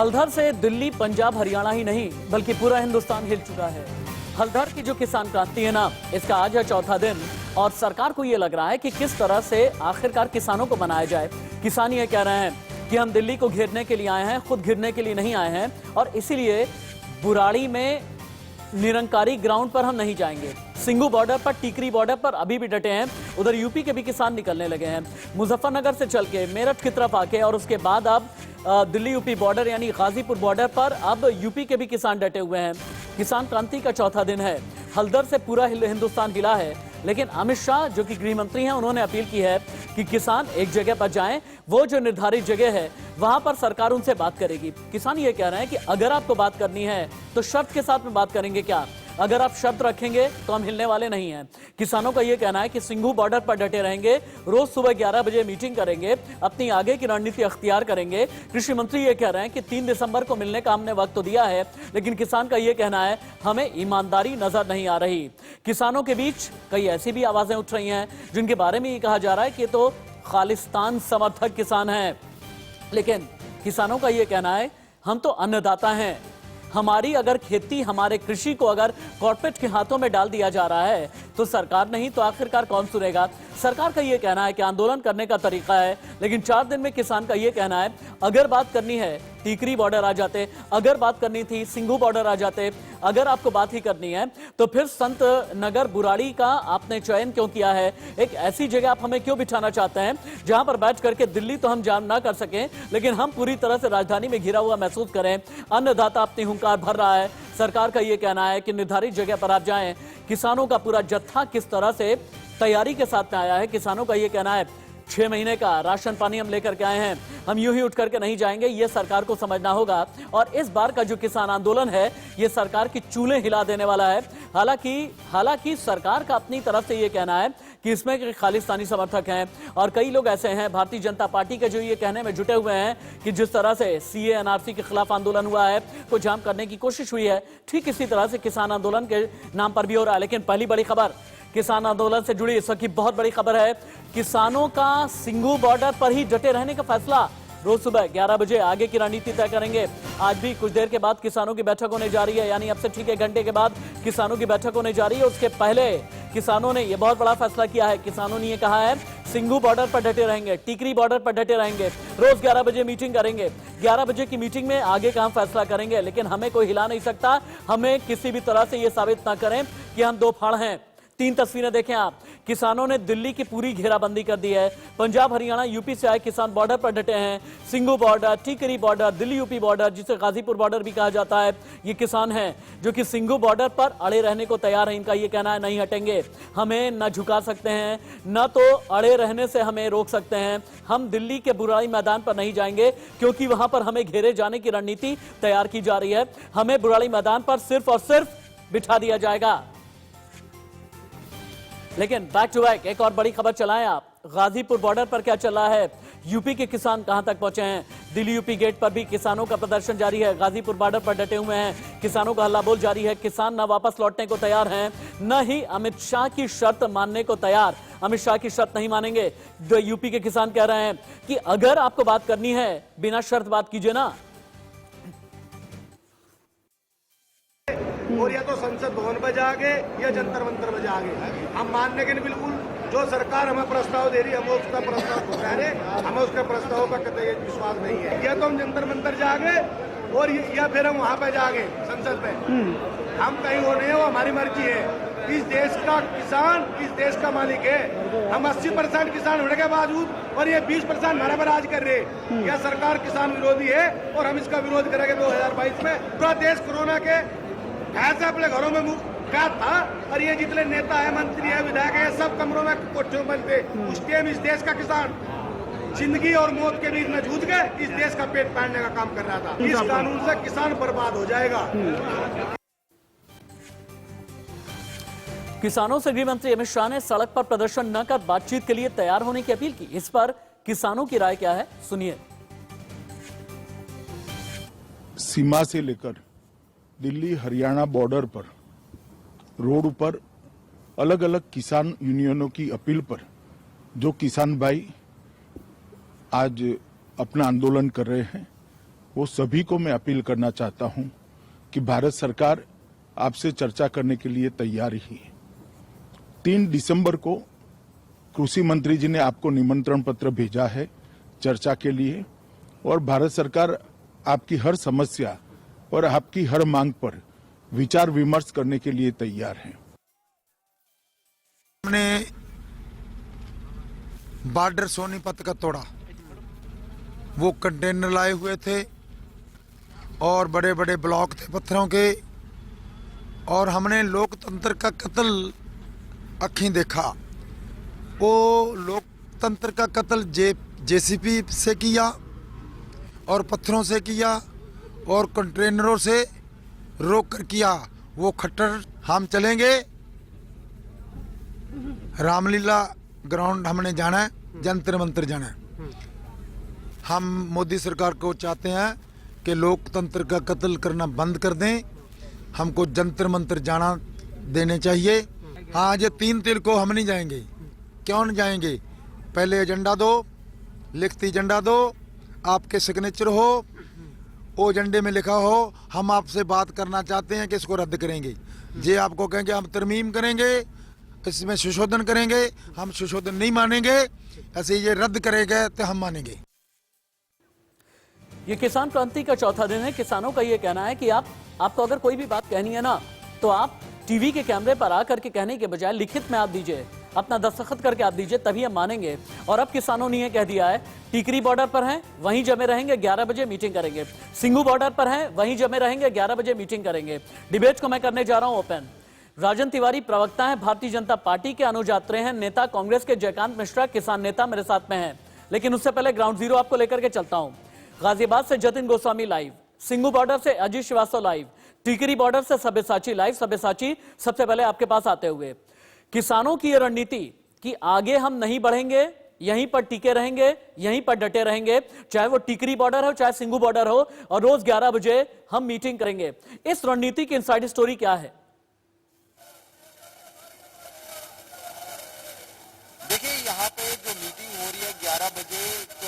हल्दर से दिल्ली, पंजाब, हरियाणा ही नहीं बल्कि पूरा हिंदुस्तान हिल चुका है। हल्दर की जो किसान क्रांति है ना, इसका आज है चौथा दिन और सरकार को ये लग रहा है कि किस तरह से आखिरकार किसानों को बनाया जाए। किसान ये कह रहे हैं कि हम दिल्ली को घेरने के लिए आए हैं, खुद घिरने के लिए नहीं आए हैं और इसीलिए बुराड़ी में निरंकारी ग्राउंड पर हम नहीं जाएंगे। सिंघू बॉर्डर पर, टीकरी बॉर्डर पर अभी भी डटे हैं। उधर यूपी के भी किसान निकलने लगे हैं। मुजफ्फरनगर से चल के मेरठ की तरफ आके और उसके बाद अब दिल्ली यूपी बॉर्डर यानी गाजीपुर बॉर्डर पर अब यूपी के भी किसान डटे हुए हैं। किसान क्रांति का चौथा दिन है। हल्दर से पूरा हिंदुस्तान हिला है, लेकिन अमित शाह जो कि गृह मंत्री हैं, उन्होंने अपील की है कि किसान एक जगह पर जाएं, वो जो निर्धारित जगह है वहां पर सरकार उनसे बात करेगी। किसान ये कह रहे हैं कि अगर आपको बात करनी है तो शर्त के साथ में बात करेंगे क्या? अगर आप शर्त रखेंगे तो हम हिलने वाले नहीं हैं। किसानों का यह कहना है कि सिंघू बॉर्डर पर डटे रहेंगे, रोज सुबह 11 बजे मीटिंग करेंगे, अपनी आगे की रणनीति अख्तियार करेंगे। कृषि मंत्री ये कह रहे हैं कि 3 दिसंबर को मिलने का हमने वक्त तो दिया है, लेकिन किसान का यह कहना है हमें ईमानदारी नजर नहीं आ रही। किसानों के बीच कई ऐसी भी आवाजें उठ रही हैं जिनके बारे में ये कहा जा रहा है कि तो खालिस्तान समर्थक किसान हैं, लेकिन किसानों का यह कहना है हम तो अन्नदाता हैं। हमारी अगर खेती, हमारे कृषि को अगर कॉर्पोरेट के हाथों में डाल दिया जा रहा है तो सरकार नहीं तो आखिरकार कौन सुनेगा? सरकार का यह कहना है कि आंदोलन करने का तरीका है, लेकिन 4 दिन में किसान का यह कहना है अगर बात करनी है टीकरी बॉर्डर आ जाते, अगर बात करनी थी सिंघू बॉर्डर आ जाते, अगर आपको बात ही करनी है तो फिर संत नगर बुराड़ी का आपने चयन क्यों किया है? एक ऐसी जगह आप हमें क्यों बिठाना चाहते हैं जहां पर बैठ करके दिल्ली तो हम जाम ना कर सकें, लेकिन हम पूरी तरह से राजधानी में घिरा हुआ महसूस करें। अन्नदाता अपनी हुंकार भर रहा है। सरकार का यह कहना है कि निर्धारित जगह पर आप जाएं। किसानों का पूरा जत्था किस तरह से तैयारी के साथ में आया है। किसानों का यह कहना है 6 महीने का राशन पानी हम लेकर के आए हैं, हम यूं ही उठ करके नहीं जाएंगे। यह सरकार को समझना होगा और इस बार का जो किसान आंदोलन है यह सरकार की चूल्हे हिला देने वाला है। हालांकि सरकार का अपनी तरफ से यह कहना है कि इसमें खालिस्तानी समर्थक हैं और कई लोग ऐसे हैं भारतीय जनता पार्टी के जो ये कहने में जुटे हुए हैं कि जिस तरह से सीए एनआरसी के खिलाफ आंदोलन हुआ है, को जाम करने की कोशिश हुई है, ठीक इसी तरह से किसान आंदोलन के नाम पर भी हो रहा है। लेकिन पहली बड़ी खबर किसान आंदोलन से जुड़ी इस वक्त की बहुत बड़ी खबर है। किसानों का सिंघू बॉर्डर पर ही डटे रहने का फैसला। रोज सुबह 11 बजे आगे की रणनीति तय करेंगे। आज भी कुछ देर के बाद किसानों की बैठक होने जा रही है, यानी अब से ठीक 1 घंटे के बाद किसानों की बैठक होने जा रही है। उसके पहले किसानों ने यह बहुत बड़ा फैसला किया है। किसानों ने यह कहा है सिंघू बॉर्डर पर डटे रहेंगे, टीकरी बॉर्डर पर डटे रहेंगे, रोज 11 बजे मीटिंग करेंगे। 11 बजे की मीटिंग में आगे का हम फैसला करेंगे, लेकिन हमें कोई हिला नहीं सकता। हमें किसी भी तरह से यह साबित ना करें कि हम 2 फाड़ हैं। 3 तस्वीरें देखें आप। किसानों ने दिल्ली की पूरी घेराबंदी कर दी है। पंजाब, हरियाणा, यूपी से आए किसान बॉर्डर पर डटे हैं। Singhu border, Tikri border, Delhi UP border, जिसे गाजीपुर बॉर्डर भी कहा जाता है, ये किसान हैं जो कि सिंघू बॉर्डर पर अड़े रहने को तैयार हैं। इनका ये कहना है नहीं हटेंगे, हमें न झुका सकते हैं, न तो अड़े रहने से हमें रोक सकते हैं। हम दिल्ली के बुराड़ी मैदान पर नहीं जाएंगे क्योंकि वहां पर हमें घेरे जाने की रणनीति तैयार की जा रही है। हमें बुराड़ी मैदान पर सिर्फ और सिर्फ बिठा दिया जाएगा। लेकिन बैक टू बैक एक और बड़ी खबर चलाएं आप। गाजीपुर बॉर्डर पर क्या चल रहा है? यूपी के किसान कहां तक पहुंचे हैं? दिल्ली यूपी गेट पर भी किसानों का प्रदर्शन जारी है। गाजीपुर बॉर्डर पर डटे हुए हैं। किसानों का हल्ला बोल जारी है। किसान न वापस लौटने को तैयार हैं, न ही अमित शाह की शर्त मानने को तैयार। अमित शाह की शर्त नहीं मानेंगे। यूपी के किसान कह रहे हैं कि अगर आपको बात करनी है बिना शर्त बात कीजिए ना। और या तो संसद भवन पर जाके या जंतर मंतर पर जाके हम मानने के नहीं। बिल्कुल जो सरकार हमें प्रस्ताव दे रही है, हमें उसका प्रस्ताव ठुकरा रहे, हमें उसके प्रस्ताव पर कतई विश्वास नहीं है। या तो हम जंतर मंतर जाके और या फिर हम वहां पर जाके संसद पे, हम कहीं हो नहीं हो, हमारी मर्जी है। इस देश का किसान इस देश का मालिक है। हम 80% किसान होने के बावजूद और ये 20% हमारे पर राज कर रहे। यह सरकार किसान विरोधी है और हम इसका विरोध करेंगे। 2022 में पूरा देश कोरोना के ऐसे अपने घरों में कैद था और ये जितने नेता है, मंत्री है, विधायक है, सब कमरों में कोठियों में थे। उस टाइम इस देश का किसान जिंदगी और मौत के बीच में जूझ के इस देश का पेट पालने का काम कर रहा था। इस कानून से किसान बर्बाद हो जाएगा। किसानों से गृह मंत्री अमित शाह ने सड़क पर प्रदर्शन न कर बातचीत के लिए तैयार होने की अपील की। इस पर किसानों की राय क्या है, सुनिए। सीमा से लेकर दिल्ली हरियाणा बॉर्डर पर रोड पर अलग अलग किसान यूनियनों की अपील पर जो किसान भाई आज अपना आंदोलन कर रहे हैं, वो सभी को मैं अपील करना चाहता हूं कि भारत सरकार आपसे चर्चा करने के लिए तैयार ही है। 3 दिसंबर को कृषि मंत्री जी ने आपको निमंत्रण पत्र भेजा है चर्चा के लिए, और भारत सरकार आपकी हर समस्या और आपकी हर मांग पर विचार विमर्श करने के लिए तैयार है। हमने बॉर्डर सोनीपत का तोड़ा, वो कंटेनर लाए हुए थे और बड़े बड़े ब्लॉक थे पत्थरों के, और हमने लोकतंत्र का कत्ल अखीं देखा। वो लोकतंत्र का कत्ल जेसीबी से किया और पत्थरों से किया और कंटेनरों से रोक कर किया। वो खट्टर हम चलेंगे, रामलीला ग्राउंड हमने जाना है, जंतर मंतर जाना है। हम मोदी सरकार को चाहते हैं कि लोकतंत्र का कत्ल करना बंद कर दें, हमको जंतर मंतर जाना देने चाहिए। हाँ, ये 3 तिल को हम नहीं जाएंगे। क्यों नहीं जाएंगे? पहले एजेंडा दो, लिखती एजेंडा दो, आपके सिग्नेचर हो, वो एजेंडे में लिखा हो हम आपसे बात करना चाहते हैं कि इसको रद्द करेंगे। जे आपको कहेंगे हम तरमीम करेंगे, इसमें संशोधन करेंगे, हम संशोधन नहीं मानेंगे। ऐसे ये रद्द करेंगे तो हम मानेंगे। ये किसान क्रांति का चौथा दिन है। किसानों का ये कहना है कि आपको अगर कोई भी बात कहनी है ना, तो आप टीवी के कैमरे पर आकर के कहने के बजाय लिखित में आप दीजिए, अपना दस्तखत करके आप दीजिए, तभी हम मानेंगे। और अब किसानों ने ये कह दिया है, टीकरी बॉर्डर पर हैं, वहीं जमे रहेंगे, 11 बजे मीटिंग करेंगे। सिंगू बॉर्डर पर हैं, वहीं जमे रहेंगे, 11 बजे मीटिंग करेंगे। डिबेट को मैं करने जा रहा हूं ओपन। राजन तिवारी प्रवक्ता है भारतीय जनता पार्टी के, अनुज आत्रे हैं नेता, कांग्रेस के जयकांत मिश्रा किसान नेता मेरे साथ में हैं। लेकिन उससे पहले ग्राउंड जीरो आपको लेकर के चलता हूं। गाजियाबाद से जतिन गोस्वामी लाइव, सिंगू बॉर्डर से अजीत श्रीवास्तव लाइव, टीकरी बॉर्डर से सब्यसाची लाइव। सब्यसाची, सबसे पहले आपके पास आते हुए, किसानों की यह रणनीति कि आगे हम नहीं बढ़ेंगे, यहीं पर टिके रहेंगे, यहीं पर डटे रहेंगे, चाहे वो टीकरी बॉर्डर हो चाहे सिंगू बॉर्डर हो, और रोज 11 बजे हम मीटिंग करेंगे। इस रणनीति की इनसाइड स्टोरी क्या है? देखिए, यहाँ पे जो मीटिंग हो रही है 11 बजे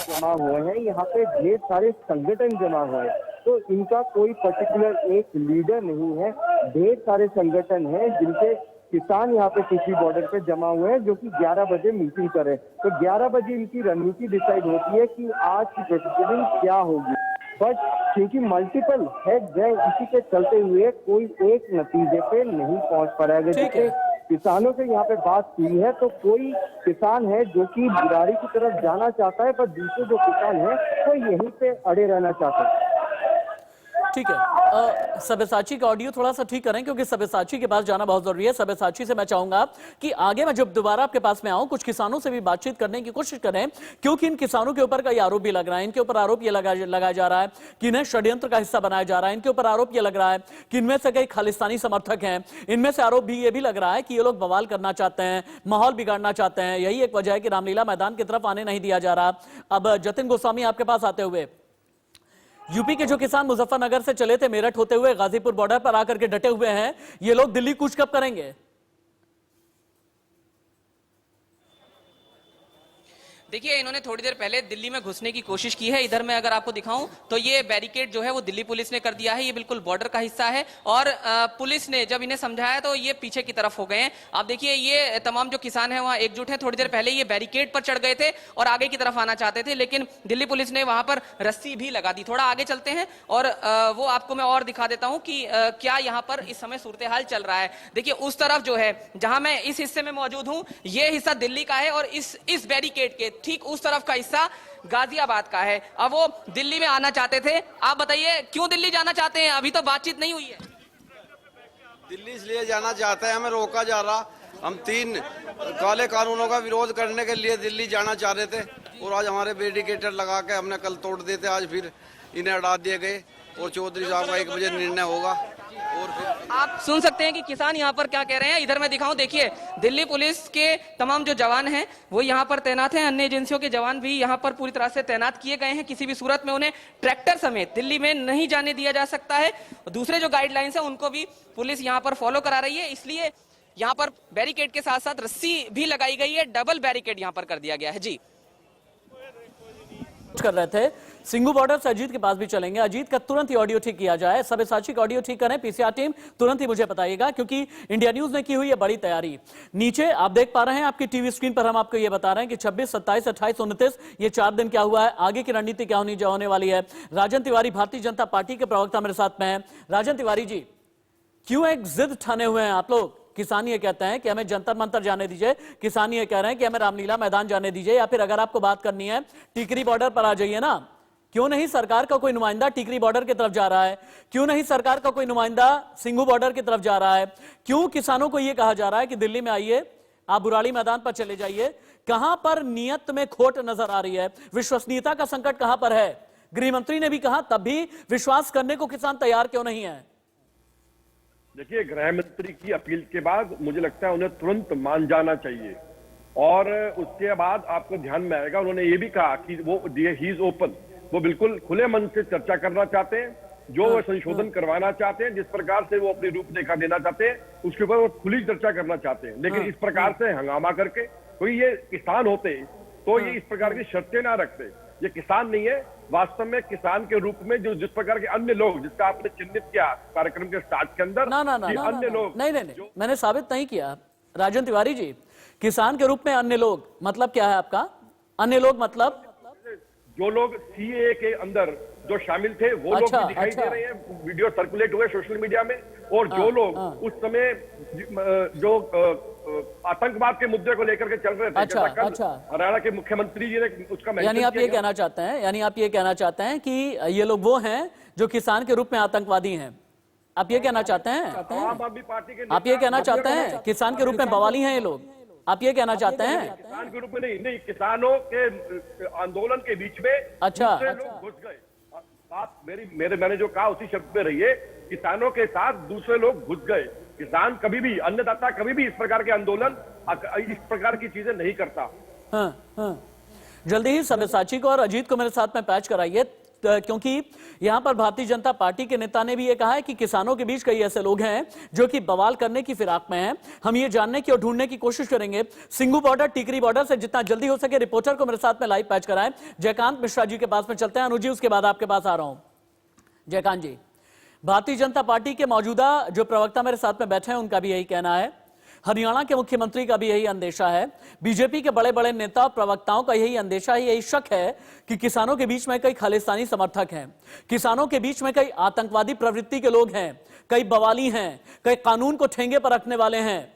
जमा हुए हैं, यहाँ पे ढेर सारे संगठन जमा हुए हैं, तो इनका कोई पर्टिकुलर एक लीडर नहीं है। ढेर सारे संगठन हैं जिनके किसान यहाँ पे टीकरी बॉर्डर पे जमा हुए हैं, जो कि 11 बजे मीटिंग करें। तो 11 बजे इनकी रणनीति डिसाइड होती है कि आज की प्रोसीडिंग क्या होगी। बट क्योंकि मल्टीपल हेड है, इसी के चलते हुए कोई एक नतीजे पे नहीं पहुंच पा रहा है। जैसे किसानों से यहाँ पे बात हुई है, तो कोई किसान है जो कि बुराड़ी की तरफ जाना चाहता है, पर दूसरे जो किसान है वो यहीं पे अड़े रहना चाहता है। ठीक है, सब्यसाची का ऑडियो थोड़ा सा ठीक करें, क्योंकि सब्यसाची के पास जाना बहुत जरूरी है। सब्यसाची से मैं चाहूंगा कि आगे मैं जब दोबारा आपके पास में आऊं, कुछ किसानों से भी बातचीत करने की कोशिश करें, क्योंकि इन किसानों के ऊपर कई आरोप भी लग रहा है। इनके ऊपर आरोप ये लगाया जा रहा है कि इन्हें षड्यंत्र का हिस्सा बनाया जा रहा है। इनके ऊपर आरोप ये लग रहा है कि इनमें से कई खालिस्तानी समर्थक हैं। इनमें से आरोप भी ये भी लग रहा है कि ये लोग बवाल करना चाहते हैं, माहौल बिगाड़ना चाहते हैं। यही एक वजह है कि रामलीला मैदान की तरफ आने नहीं दिया जा रहा। अब जतिन गोस्वामी आपके पास आते हुए, यूपी के जो किसान मुजफ्फरनगर से चले थे मेरठ होते हुए गाजीपुर बॉर्डर पर आकर के डटे हुए हैं, ये लोग दिल्ली कूच कब करेंगे? देखिए, इन्होंने थोड़ी देर पहले दिल्ली में घुसने की कोशिश की है। इधर मैं अगर आपको दिखाऊं तो ये बैरिकेड जो है वो दिल्ली पुलिस ने कर दिया है। ये बिल्कुल बॉर्डर का हिस्सा है, और पुलिस ने जब इन्हें समझाया तो ये पीछे की तरफ हो गए हैं। आप देखिए, ये तमाम जो किसान हैं वहां एकजुट हैं। थोड़ी देर पहले ये बैरिकेड पर चढ़ गए थे और आगे की तरफ आना चाहते थे, लेकिन दिल्ली पुलिस ने वहां पर रस्सी भी लगा दी। थोड़ा आगे चलते हैं और वो आपको मैं और दिखा देता हूं कि क्या यहाँ पर इस समय सूरत हाल चल रहा है। देखिए, उस तरफ जो है, जहां मैं इस हिस्से में मौजूद हूं, ये हिस्सा दिल्ली का है, और इस बैरिकेड के ठीक उस तरफ का हिस्सा गाजियाबाद का है। अब वो दिल्ली में आना चाहते थे। आप बताइए, क्यों दिल्ली जाना चाहते हैं? अभी तो बातचीत नहीं हुई है। दिल्ली इसलिए जाना चाहते हैं, हमें रोका जा रहा। हम 3 काले कानूनों का विरोध करने के लिए दिल्ली जाना चाह रहे थे, और आज हमारे बैरिकेटर लगा के हमने कल तोड़ दिए थे। आज फिर इन्हें हटा दिए गए, और चौधरी साहब का 1 बजे निर्णय होगा। और फिर आप सुन सकते हैं कि किसान यहाँ पर क्या कह रहे हैं। इधर मैं दिखाऊं, देखिए, दिल्ली पुलिस के तमाम जो जवान हैं वो यहाँ पर तैनात हैं। अन्य एजेंसियों के जवान भी यहाँ पर पूरी तरह से तैनात किए गए हैं। किसी भी सूरत में उन्हें ट्रैक्टर समेत दिल्ली में नहीं जाने दिया जा सकता है। दूसरे जो गाइडलाइंस है उनको भी पुलिस यहाँ पर फॉलो करा रही है, इसलिए यहाँ पर बैरिकेड के साथ साथ रस्सी भी लगाई गई है। डबल बैरिकेड यहाँ पर कर दिया गया है। जी कर रहे थे सिंघू बॉर्डर से अजीत के पास भी चलेंगे। अजीत का तुरंत ही ऑडियो ठीक किया जाए, सब्यसाची का ऑडियो ठीक करें। पीसीआर टीम तुरंत ही मुझे बताइएगा, क्योंकि इंडिया न्यूज ने की हुई है बड़ी तैयारी। नीचे आप देख पा रहे हैं, आपकी टीवी स्क्रीन पर हम आपको ये बता रहे हैं कि 26, 27, 28, 29 ये 4 दिन क्या हुआ है, आगे की रणनीति क्या होने वाली है। राजन तिवारी भारतीय जनता पार्टी के प्रवक्ता मेरे साथ में है। राजन तिवारी जी, क्यों एक जिद ठाने हुए हैं आप लोग? किसान ये कहते हैं कि हमें जंतर मंतर जाने दीजिए, किसान ये कह रहे हैं कि हमें रामलीला मैदान जाने दीजिए, या फिर अगर आपको बात करनी है टिकरी बॉर्डर पर आ जाइए ना। क्यों नहीं सरकार का कोई नुमाइंदा टिकरी बॉर्डर की तरफ जा रहा है? क्यों नहीं सरकार का कोई नुमाइंदा सिंघू बॉर्डर की तरफ जा रहा है? क्यों किसानों को यह कहा जा रहा है कि दिल्ली में आइए, आप बुराड़ी मैदान पर चले जाइए? कहां पर नियत में खोट नजर आ रही है? विश्वसनीयता का संकट कहां पर है? गृह मंत्री ने भी कहा, तब भी विश्वास करने को किसान तैयार क्यों नहीं है? देखिए, गृह मंत्री की अपील के बाद मुझे लगता है उन्हें तुरंत मान जाना चाहिए, और उसके बाद आपको ध्यान में आएगा उन्होंने ये भी कहा कि वो ही इज ओपन, वो बिल्कुल खुले मन से चर्चा करना चाहते हैं, जो वो संशोधन करवाना चाहते हैं, जिस प्रकार से वो अपनी रूपरेखा देना चाहते हैं उसके ऊपर वो खुली चर्चा करना चाहते हैं। लेकिन इस प्रकार से हंगामा करके, कोई ये किसान होते तो ये इस प्रकार की शर्तें ना रखते। ये किसान नहीं है, वास्तव में किसान के रूप में जो जिस प्रकार के अन्य लोग, जिसका आपने चिन्हित किया कार्यक्रम के स्टार्ट के अंदर, अन्य लोग नहीं, मैंने साबित नहीं किया। राजन तिवारी जी, किसान के रूप में अन्य लोग मतलब क्या है आपका? अन्य लोग मतलब जो लोग सीए के अंदर जो शामिल थे वो लोग भी दिखाई दे रहे हैं, वीडियो सर्कुलेट हुए सोशल मीडिया में, और जो लोग उस समय जो आतंकवाद के मुद्दे को लेकर के चल रहे थे, हरियाणा के मुख्यमंत्री जी ने उसका यानी आप ये कहना चाहते हैं कि ये लोग वो हैं जो किसान के रूप में आतंकवादी हैं? आप ये कहना चाहते हैं? आम आदमी पार्टी के आप ये कहना चाहते हैं किसान के रूप में बवाली हैं ये लोग? आप ये कहना चाहते हैं? किसान के रूप में नहीं, किसानों के आंदोलन के बीच में दूसरे लोग घुस गए। आप मैंने जो कहा उसी शब्द में रहिए, किसानों के साथ दूसरे लोग घुस गए। किसान कभी भी, अन्नदाता कभी भी इस प्रकार के आंदोलन, इस प्रकार की चीजें नहीं करता। जल्दी ही सब्यसाची को और अजीत को मेरे साथ में पैच कराइए, क्योंकि यहां पर भारतीय जनता पार्टी के नेता ने भी यह कहा है कि किसानों के बीच कई ऐसे लोग हैं जो कि बवाल करने की फिराक में हैं। हम ये जानने की और ढूंढने की कोशिश करेंगे। सिंघू बॉर्डर, टिकरी बॉर्डर से जितना जल्दी हो सके रिपोर्टर को मेरे साथ में लाइव पैच कराएं। जयकांत मिश्रा जी के पास में चलते हैं। अनुजी, उसके बाद आपके पास आ रहा हूं। जयकांत जी, भारतीय जनता पार्टी के मौजूदा जो प्रवक्ता मेरे साथ में बैठे हैं उनका भी यही कहना है, हरियाणा के मुख्यमंत्री का भी यही अंदेशा है, बीजेपी के बड़े बड़े नेता और प्रवक्ताओं का यही अंदेशा है, यही शक है कि किसानों के बीच में कई खालिस्तानी समर्थक हैं, किसानों के बीच में कई आतंकवादी प्रवृत्ति के लोग हैं, कई बवाली हैं, कई कानून को ठेंगे पर रखने वाले हैं।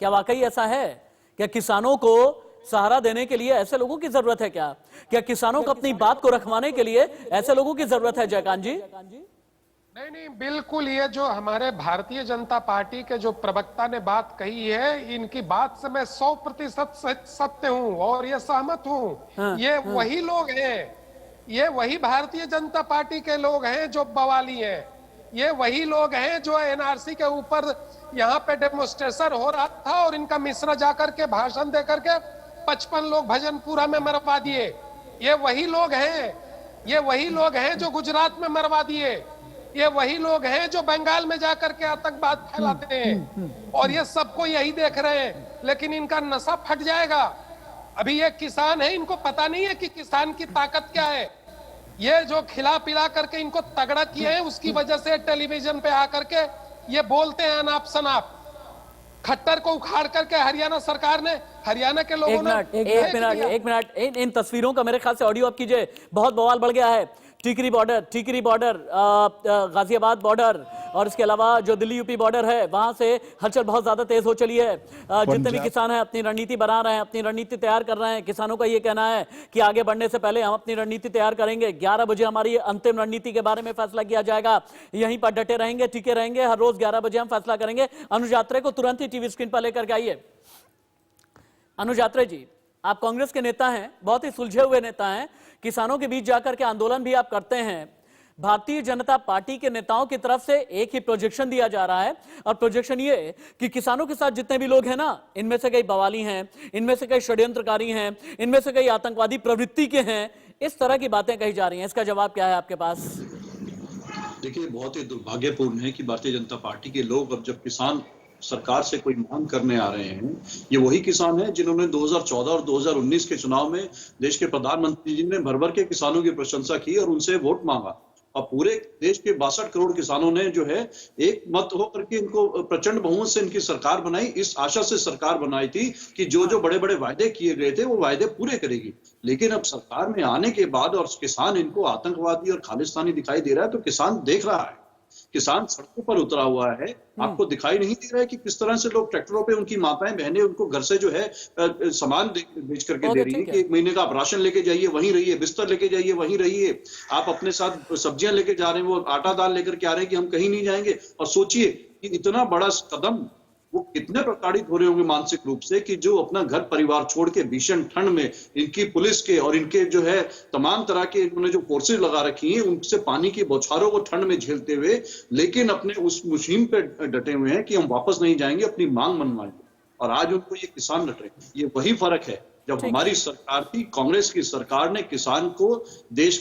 क्या वाकई ऐसा है? क्या किसानों को सहारा देने के लिए ऐसे लोगों की जरूरत है? क्या किसानों को अपनी बात को रखवाने के लिए ऐसे लोगों की जरूरत है? जयकांत जी, नहीं, बिल्कुल। ये जो हमारे भारतीय जनता पार्टी के जो प्रवक्ता ने बात कही है, इनकी बात से मैं 100% सत्य हूं और ये सहमत हूं। ये वही लोग हैं, ये वही भारतीय जनता पार्टी के लोग हैं जो बवाली हैं। ये वही लोग हैं जो एनआरसी के ऊपर यहाँ पे डेमोन्स्ट्रेशन हो रहा था और इनका मिश्रा जाकर के भाषण दे करके 55 लोग भजनपुरा में मरवा दिए। ये वही लोग हैं, ये वही लोग हैं जो गुजरात में मरवा दिए। ये वही लोग हैं जो बंगाल में जाकर के आतंकवाद फैलाते हैं, और ये सबको यही देख रहे हैं, लेकिन इनका नशा फट जाएगा। अभी ये किसान है, इनको पता नहीं है कि किसान की ताकत क्या है। ये जो खिला पिला करके इनको तगड़ा किए हैं, उसकी वजह से टेलीविजन पे आकर के ये बोलते हैं अनाप शनाप। खट्टर को उखाड़ करके हरियाणा सरकार ने, हरियाणा के लोगों ने एक मिनट इन तस्वीरों का मेरे ख्याल से ऑडियो आप कीजिए। बहुत बवाल बढ़ गया है। टिकरी बॉर्डर, गाजियाबाद बॉर्डर और इसके अलावा जो दिल्ली यूपी बॉर्डर है, वहां से हलचल बहुत ज्यादा तेज हो चली है। जितने भी किसान हैं अपनी रणनीति बना रहे हैं, अपनी रणनीति तैयार कर रहे हैं। किसानों का ये कहना है कि आगे बढ़ने से पहले हम अपनी रणनीति तैयार करेंगे, 11 बजे हमारी अंतिम रणनीति के बारे में फैसला किया जाएगा, यहीं पर डटे रहेंगे, टिके रहेंगे, हर रोज 11 बजे हम फैसला करेंगे। अनुज यात्रे को तुरंत ही टीवी स्क्रीन पर लेकर के आइए। अनुज यात्रे जी, आप कांग्रेस के नेता हैं, बहुत ही सुलझे हुए नेता हैं, किसानों के बीच जाकर के आंदोलन भी आप करते हैं। भारतीय जनता पार्टी के नेताओं की तरफ से एक ही प्रोजेक्शन दिया जा रहा है, और प्रोजेक्शन ये कि किसानों के साथ जितने भी लोग हैं ना, इनमें से कई बवाली हैं, इनमें से कई षड्यंत्रकारी हैं, इनमें से कई आतंकवादी प्रवृत्ति के हैं। इस तरह की बातें कही जा रही हैं, इसका जवाब क्या है आपके पास? देखिए, बहुत ही दुर्भाग्यपूर्ण है कि भारतीय जनता पार्टी के लोग अब जब किसान सरकार से कोई मांग करने आ रहे हैं, ये वही किसान हैं जिन्होंने 2014 और 2019 के चुनाव में देश के प्रधानमंत्री जी ने भर भर के किसानों की प्रशंसा की और उनसे वोट मांगा। और पूरे देश के 62 करोड़ किसानों ने जो है एक मत होकर के इनको प्रचंड बहुमत से इनकी सरकार बनाई। इस आशा से सरकार बनाई थी कि जो जो बड़े बड़े वायदे किए गए थे वो वायदे पूरे करेगी। लेकिन अब सरकार में आने के बाद और किसान इनको आतंकवादी और खालिस्तानी दिखाई दे रहा है, तो किसान देख रहा है, किसान सड़कों पर उतरा हुआ है। आपको दिखाई नहीं दे रहा है कि किस तरह से लोग ट्रैक्टरों पे, उनकी माताएं बहनें उनको घर से जो है सामान बेच करके दे रही है कि 1 महीने का आप राशन लेके जाइए वहीं रहिए, बिस्तर लेके जाइए वहीं रहिए, आप अपने साथ सब्जियां लेके जा रहे हैं, वो आटा दाल लेकर के आ रहे हैं कि हम कहीं नहीं जाएंगे। और सोचिए कि इतना बड़ा कदम, वो कितने प्रताड़ित हो रहे होंगे मानसिक रूप से कि जो अपना घर परिवार छोड़ के भीषण ठंड में इनकी पुलिस के और इनके जो है तमाम तरह के इन्होंने जो फोर्सेज लगा रखी हैं, उनसे पानी की बौछारों को ठंड में झेलते हुए, लेकिन अपने उस मुहिम पे डटे हुए हैं कि हम वापस नहीं जाएंगे, अपनी मांग मनवाएंगे। और आज उनको ये किसान डट रहे हैं। ये वही फर्क है जब हमारी सरकार थी, कांग्रेस की सरकार ने किसान को, देश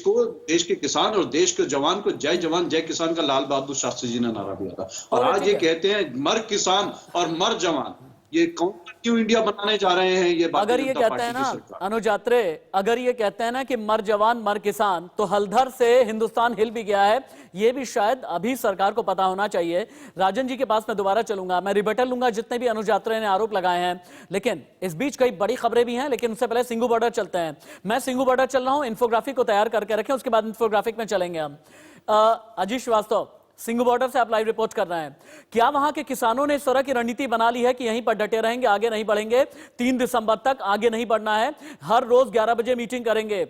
के किसान और देश के जवान को जय जवान जय किसान का लाल बहादुर शास्त्री जी ने नारा दिया था। और आज ये कहते हैं मर किसान और मर जवान। ये कौन न्यू इंडिया बनाने जा रहे हैं? ये अगर ये कहते हैं ना अनुज अत्रे, अगर ये कहते हैं ना कि मर जवान मर किसान, तो हलधर से हिंदुस्तान हिल भी गया है। ये भी शायद अभी सरकार को पता होना चाहिए। राजन जी के पास मैं दोबारा चलूंगा, मैं रिबटल लूंगा जितने भी अनुज अत्रे ने आरोप लगाए हैं, लेकिन इस बीच कई बड़ी खबरें भी हैं। लेकिन उससे पहले सिंघू बॉर्डर चलते हैं। मैं सिंघू बॉर्डर चल रहा हूं, इन्फोग्राफिक को तैयार करके रखें, उसके बाद इन्फोग्राफिक में चलेंगे हम। अजीत श्रीवास्तव, सिंघू बॉर्डर से आप लाइव रिपोर्ट कर रहे हैं। क्या वहां के किसानों ने इस तरह की रणनीति बना ली है कि यहीं पर डटे रहेंगे, आगे नहीं बढ़ेंगे, 3 दिसंबर तक आगे नहीं बढ़ना है, हर रोज 11 बजे मीटिंग करेंगे?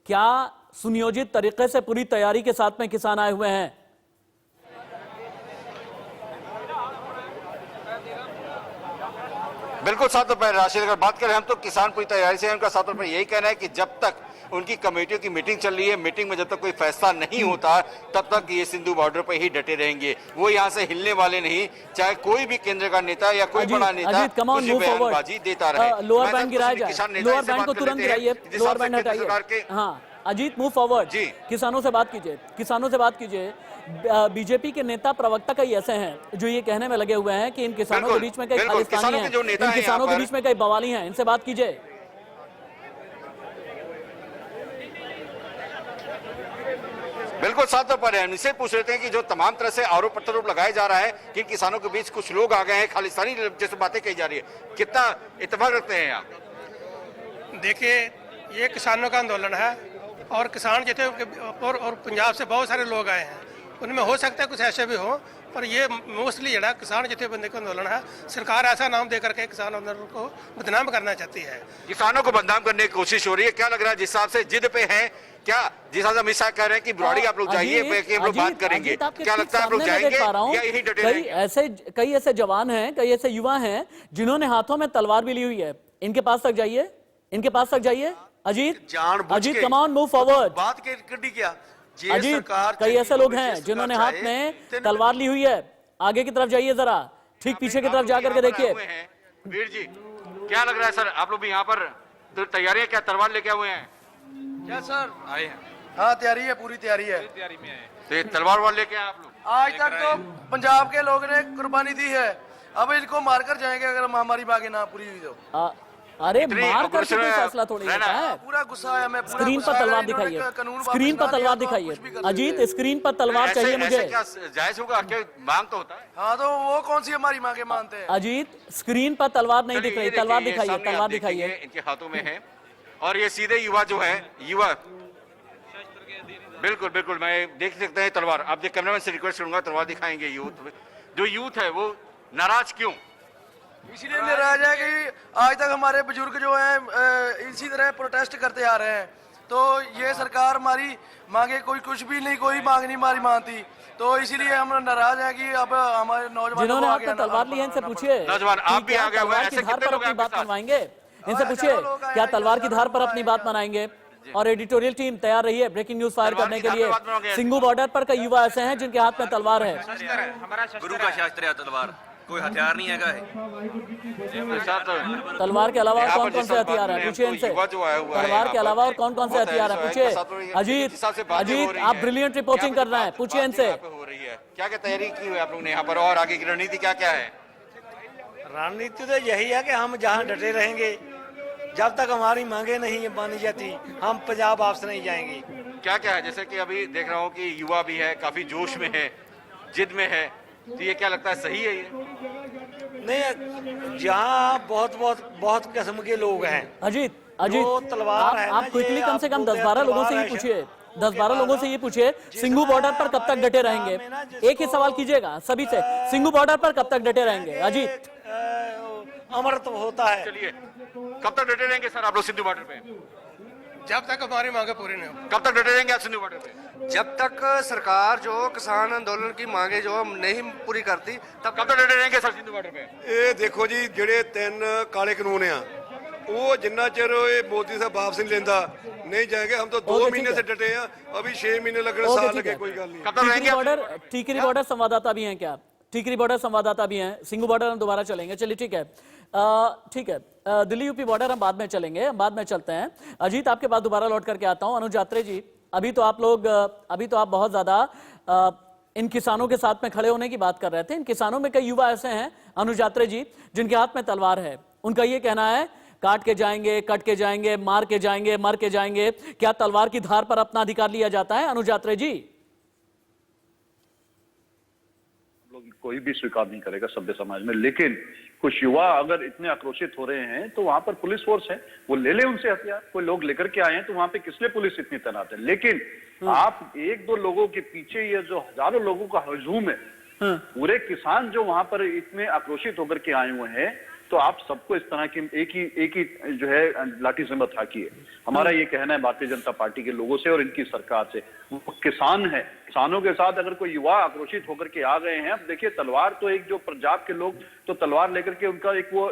क्या सुनियोजित तरीके से पूरी तैयारी के साथ में किसान आए हुए हैं? बिल्कुल साथ पर राशिद, अगर बात करें हम तो किसान पूरी तैयारी से हैं। उनका साथ पर यही कहना है कि जब तक उनकी कमेटियों की मीटिंग चल रही है, मीटिंग में जब तक कोई फैसला नहीं होता तब तक ये सिंधु बॉर्डर पर ही डटे रहेंगे। वो यहाँ से हिलने वाले नहीं, चाहे कोई भी केंद्र का नेता या कोई बड़ा नेता कुछ बयानबाजी देता रहे। लोअर बैंड गिराया जाए, लोअर बैंड को तुरंत गिराइए, लोअर बैंड हटाइए। हाँ अजीत, मूव फॉरवर्ड। किसानों से बात कीजिए, किसानों से बात कीजिए। बीजेपी के नेता प्रवक्ता कई ऐसे हैं जो ये कहने में लगे हुए हैं कि इन किसानों के बीच में कई खालिस्तानी हैं, इन किसानों के बीच में कई बवाली हैं, इनसे बात कीजिए। बिल्कुल साथ पर है, इनसे पूछ रहे थे कि जो तमाम तरह से आरोप प्रत्यारोप लगाया जा रहा है कि किसानों के बीच कुछ लोग आ गए हैं, खालिस्तानी जैसे बातें कही जा रही है, कितना इत्तेफाक रखते हैं आप? देखिए, ये किसानों का आंदोलन है और किसान जितने और पंजाब से बहुत सारे लोग आए हैं, उनमें हो सकता है कुछ ऐसे भी हो, पर ये मोस्टली जड़ा किसान जथेबंदी का आंदोलन है। सरकार ऐसा नाम दे करके किसान आंदोलन को बदनाम करना चाहती है, किसानों को बदनाम करने की कोशिश हो रही है। क्या लग रहा है जिस हिसाब से जिद पे है, क्या जिस हिसाब से अमित शाह कह रहे हैं कि बुराड़ी आप लोग जाइए, हम लोग बात करेंगे, क्या लगता है आप लोग जाएंगे या यही डटे रहेंगे? कई ऐसे जवान हैं, कई ऐसे युवा हैं जिन्होंने हाथों में तलवार भी ली हुई है। इनके पास तक जाइए, इनके पास तक जाइए। Ajit, Ajit come on, move forward. बात करनी क्या अजीत, कई ऐसे लोग हैं जिन्होंने हाथ में तलवार ली हुई है। आगे की तरफ जाइए जरा, ठीक पीछे की तरफ जाकर के देखिए। वीर जी, क्या लग रहा है सर, आप लोग भी यहाँ पर तैयारी है, क्या तलवार लेके हुए हैं? क्या सर आए हैं? हाँ तैयारी है, पूरी तैयारी है। तो ये तलवार वार लेके आप लोग? आज तक तो पंजाब के लोग ने कुर्बानी दी है, अब इनको मारकर जाएंगे अगर हमारी बातें ना पूरी हुई तो। अरे मार कर कोई फैसला थोड़ी होता है। पूरा गुस्सा है, मैं स्क्रीन पर तलवार दिखाइए, स्क्रीन पर तलवार दिखाइए। अजीत, स्क्रीन पर तलवार चाहिए मुझे। क्या जायज होगा? क्या मांग तो होता है। हाँ तो वो कौन सी हमारी मांगे मानते हैं? अजीत, स्क्रीन पर तलवार नहीं दिख रही, तलवार दिखाइए, तलवार दिखाइए। इनके हाथों में है और ये सीधे युवा जो है, युवा बिल्कुल बिल्कुल मैं देख सकते हैं तलवार। आप कैमरामैन से रिक्वेस्ट करूंगा तलवार दिखाएंगे। जो यूथ है वो नाराज क्यों? इसलिए नाराज है कि आज तक हमारे बुजुर्ग जो हैं इसी तरह प्रोटेस्ट करते आ रहे हैं, तो ये सरकार हमारी मांगे कोई कुछ भी नहीं, कोई मांग नहीं हमारी मानती, तो इसीलिए हम नाराज हैं कि अब हमारे नौजवान जिन्होंने आपने तलवार ली है इनसे पूछिए। नौजवान आप भी आ गए हुए हैं, ऐसे कितने लोग अपनी बात मनवाएंगे? इनसे पूछिए क्या तलवार की धार पर अपनी बात मनाएंगे। और एडिटोरियल टीम तैयार रही है ब्रेकिंग न्यूज फायर करने के लिए। सिंघू बॉर्डर पर कई युवा ऐसे हैं जिनके हाथ में तलवार है। गुरु का शास्त्र है तलवार, कोई हथियार नहीं है। तलवार के अलावा और कौन कौन से हथियार हैं पूछिए इनसे। तलवार के अलावा और कौन कौन से हथियार हैं पूछिए। अजीत, अजीत आप ब्रिलियंट रिपोर्टिंग कर रहे हैं, पूछिए इनसे। क्या क्या तैयारी की हुई आप लोगों ने यहाँ पर और आगे की रणनीति क्या क्या है? रणनीति तो यही है कि हम जहां डटे रहेंगे, जब तक हमारी मांगे नहीं मानी जाती हम पंजाब वापस नहीं जाएंगे। क्या क्या है, जैसे कि अभी देख रहा हूँ कि युवा भी है, काफी जोश में है, जिद में है, तो ये क्या लगता है सही है ये? नहीं, जहाँ बहुत किस्म के लोग हैं। अजीत तलवार है आप क्विकली कम से कम 10-12 लोगों से ये पूछिए, 10-12 लोगों से ये पूछिए, सिंघू बॉर्डर पर कब तक डटे रहेंगे? एक ही सवाल कीजिएगा सभी से, सिंघू बॉर्डर पर कब तक डटे रहेंगे? अजीत, अमृत होता है। चलिए, कब तक डटे रहेंगे सर आप लोग सिंधु बॉर्डर पे? जब तक हमारी मांगे पूरी नहीं हो। कब तक डटे रहेंगे आप सिंधु बॉर्डर पे? जब तक सरकार जो किसान आंदोलन की मांगे जो नहीं पूरी करती तब कब तक डटे रहेंगे सर सिंधु बॉर्डर पे? ਇਹ ਦੇਖੋ ਜੀ, ਜਿਹੜੇ 3 ਕਾਲੇ ਕਾਨੂੰਨ ਆ ਉਹ ਜਿੰਨਾ ਚਿਰ ਇਹ ਮੋਦੀ ਸਾਹਿਬ ਵਾਪਸ ਨਹੀਂ ਲੈਂਦਾ नहीं जाएंगे। हम तो 2 महीने से डटे हैं, अभी 6 महीने लग रहे, साल लगे, कोई गल नहीं। कब तक रहेंगे? टीकरी बॉर्डर संवाददाता भी हैं क्या? टीकरी बॉर्डर संवाददाता भी हैं, सिंघू बॉर्डर हम दोबारा चलेंगे। चलिए ठीक है, ठीक है, दिल्ली यूपी बॉर्डर हम बाद में चलेंगे, हम बाद में चलते हैं। अजीत, आपके पास दोबारा लौट करके आता हूं। अनुज यात्रे जी, अभी तो आप बहुत ज्यादा इन किसानों के साथ में खड़े होने की बात कर रहे थे। इन किसानों में कई युवा ऐसे हैं अनुज यात्रे जी जिनके हाथ में तलवार है। उनका ये कहना है काट के जाएंगे, कट के जाएंगे, मार के जाएंगे, मर के जाएंगे। क्या तलवार की धार पर अपना अधिकार लिया जाता है अनुज यात्रे जी? लोग कोई भी स्वीकार नहीं करेगा सभ्य समाज में, लेकिन कुछ युवा अगर इतने आक्रोशित हो रहे हैं तो वहां पर पुलिस फोर्स है, वो ले ले उनसे हथियार। कोई लोग लेकर के आए हैं तो वहां पे किस लिए पुलिस इतनी तैनात है? लेकिन आप 1-2 लोगों के पीछे ये जो हजारों लोगों का हजूम है, पूरे किसान जो वहां पर इतने आक्रोशित होकर के आए हुए हैं, तो आप सबको इस तरह की एक ही जो है लाठी से मत हाकिए। हमारा ये कहना है भारतीय जनता पार्टी के लोगों से और इनकी सरकार से, वो किसान है, किसानों के साथ अगर कोई युवा आक्रोशित होकर के आ गए हैं, अब देखिए तलवार तो एक जो पंजाब के लोग तो तलवार लेकर के उनका एक वो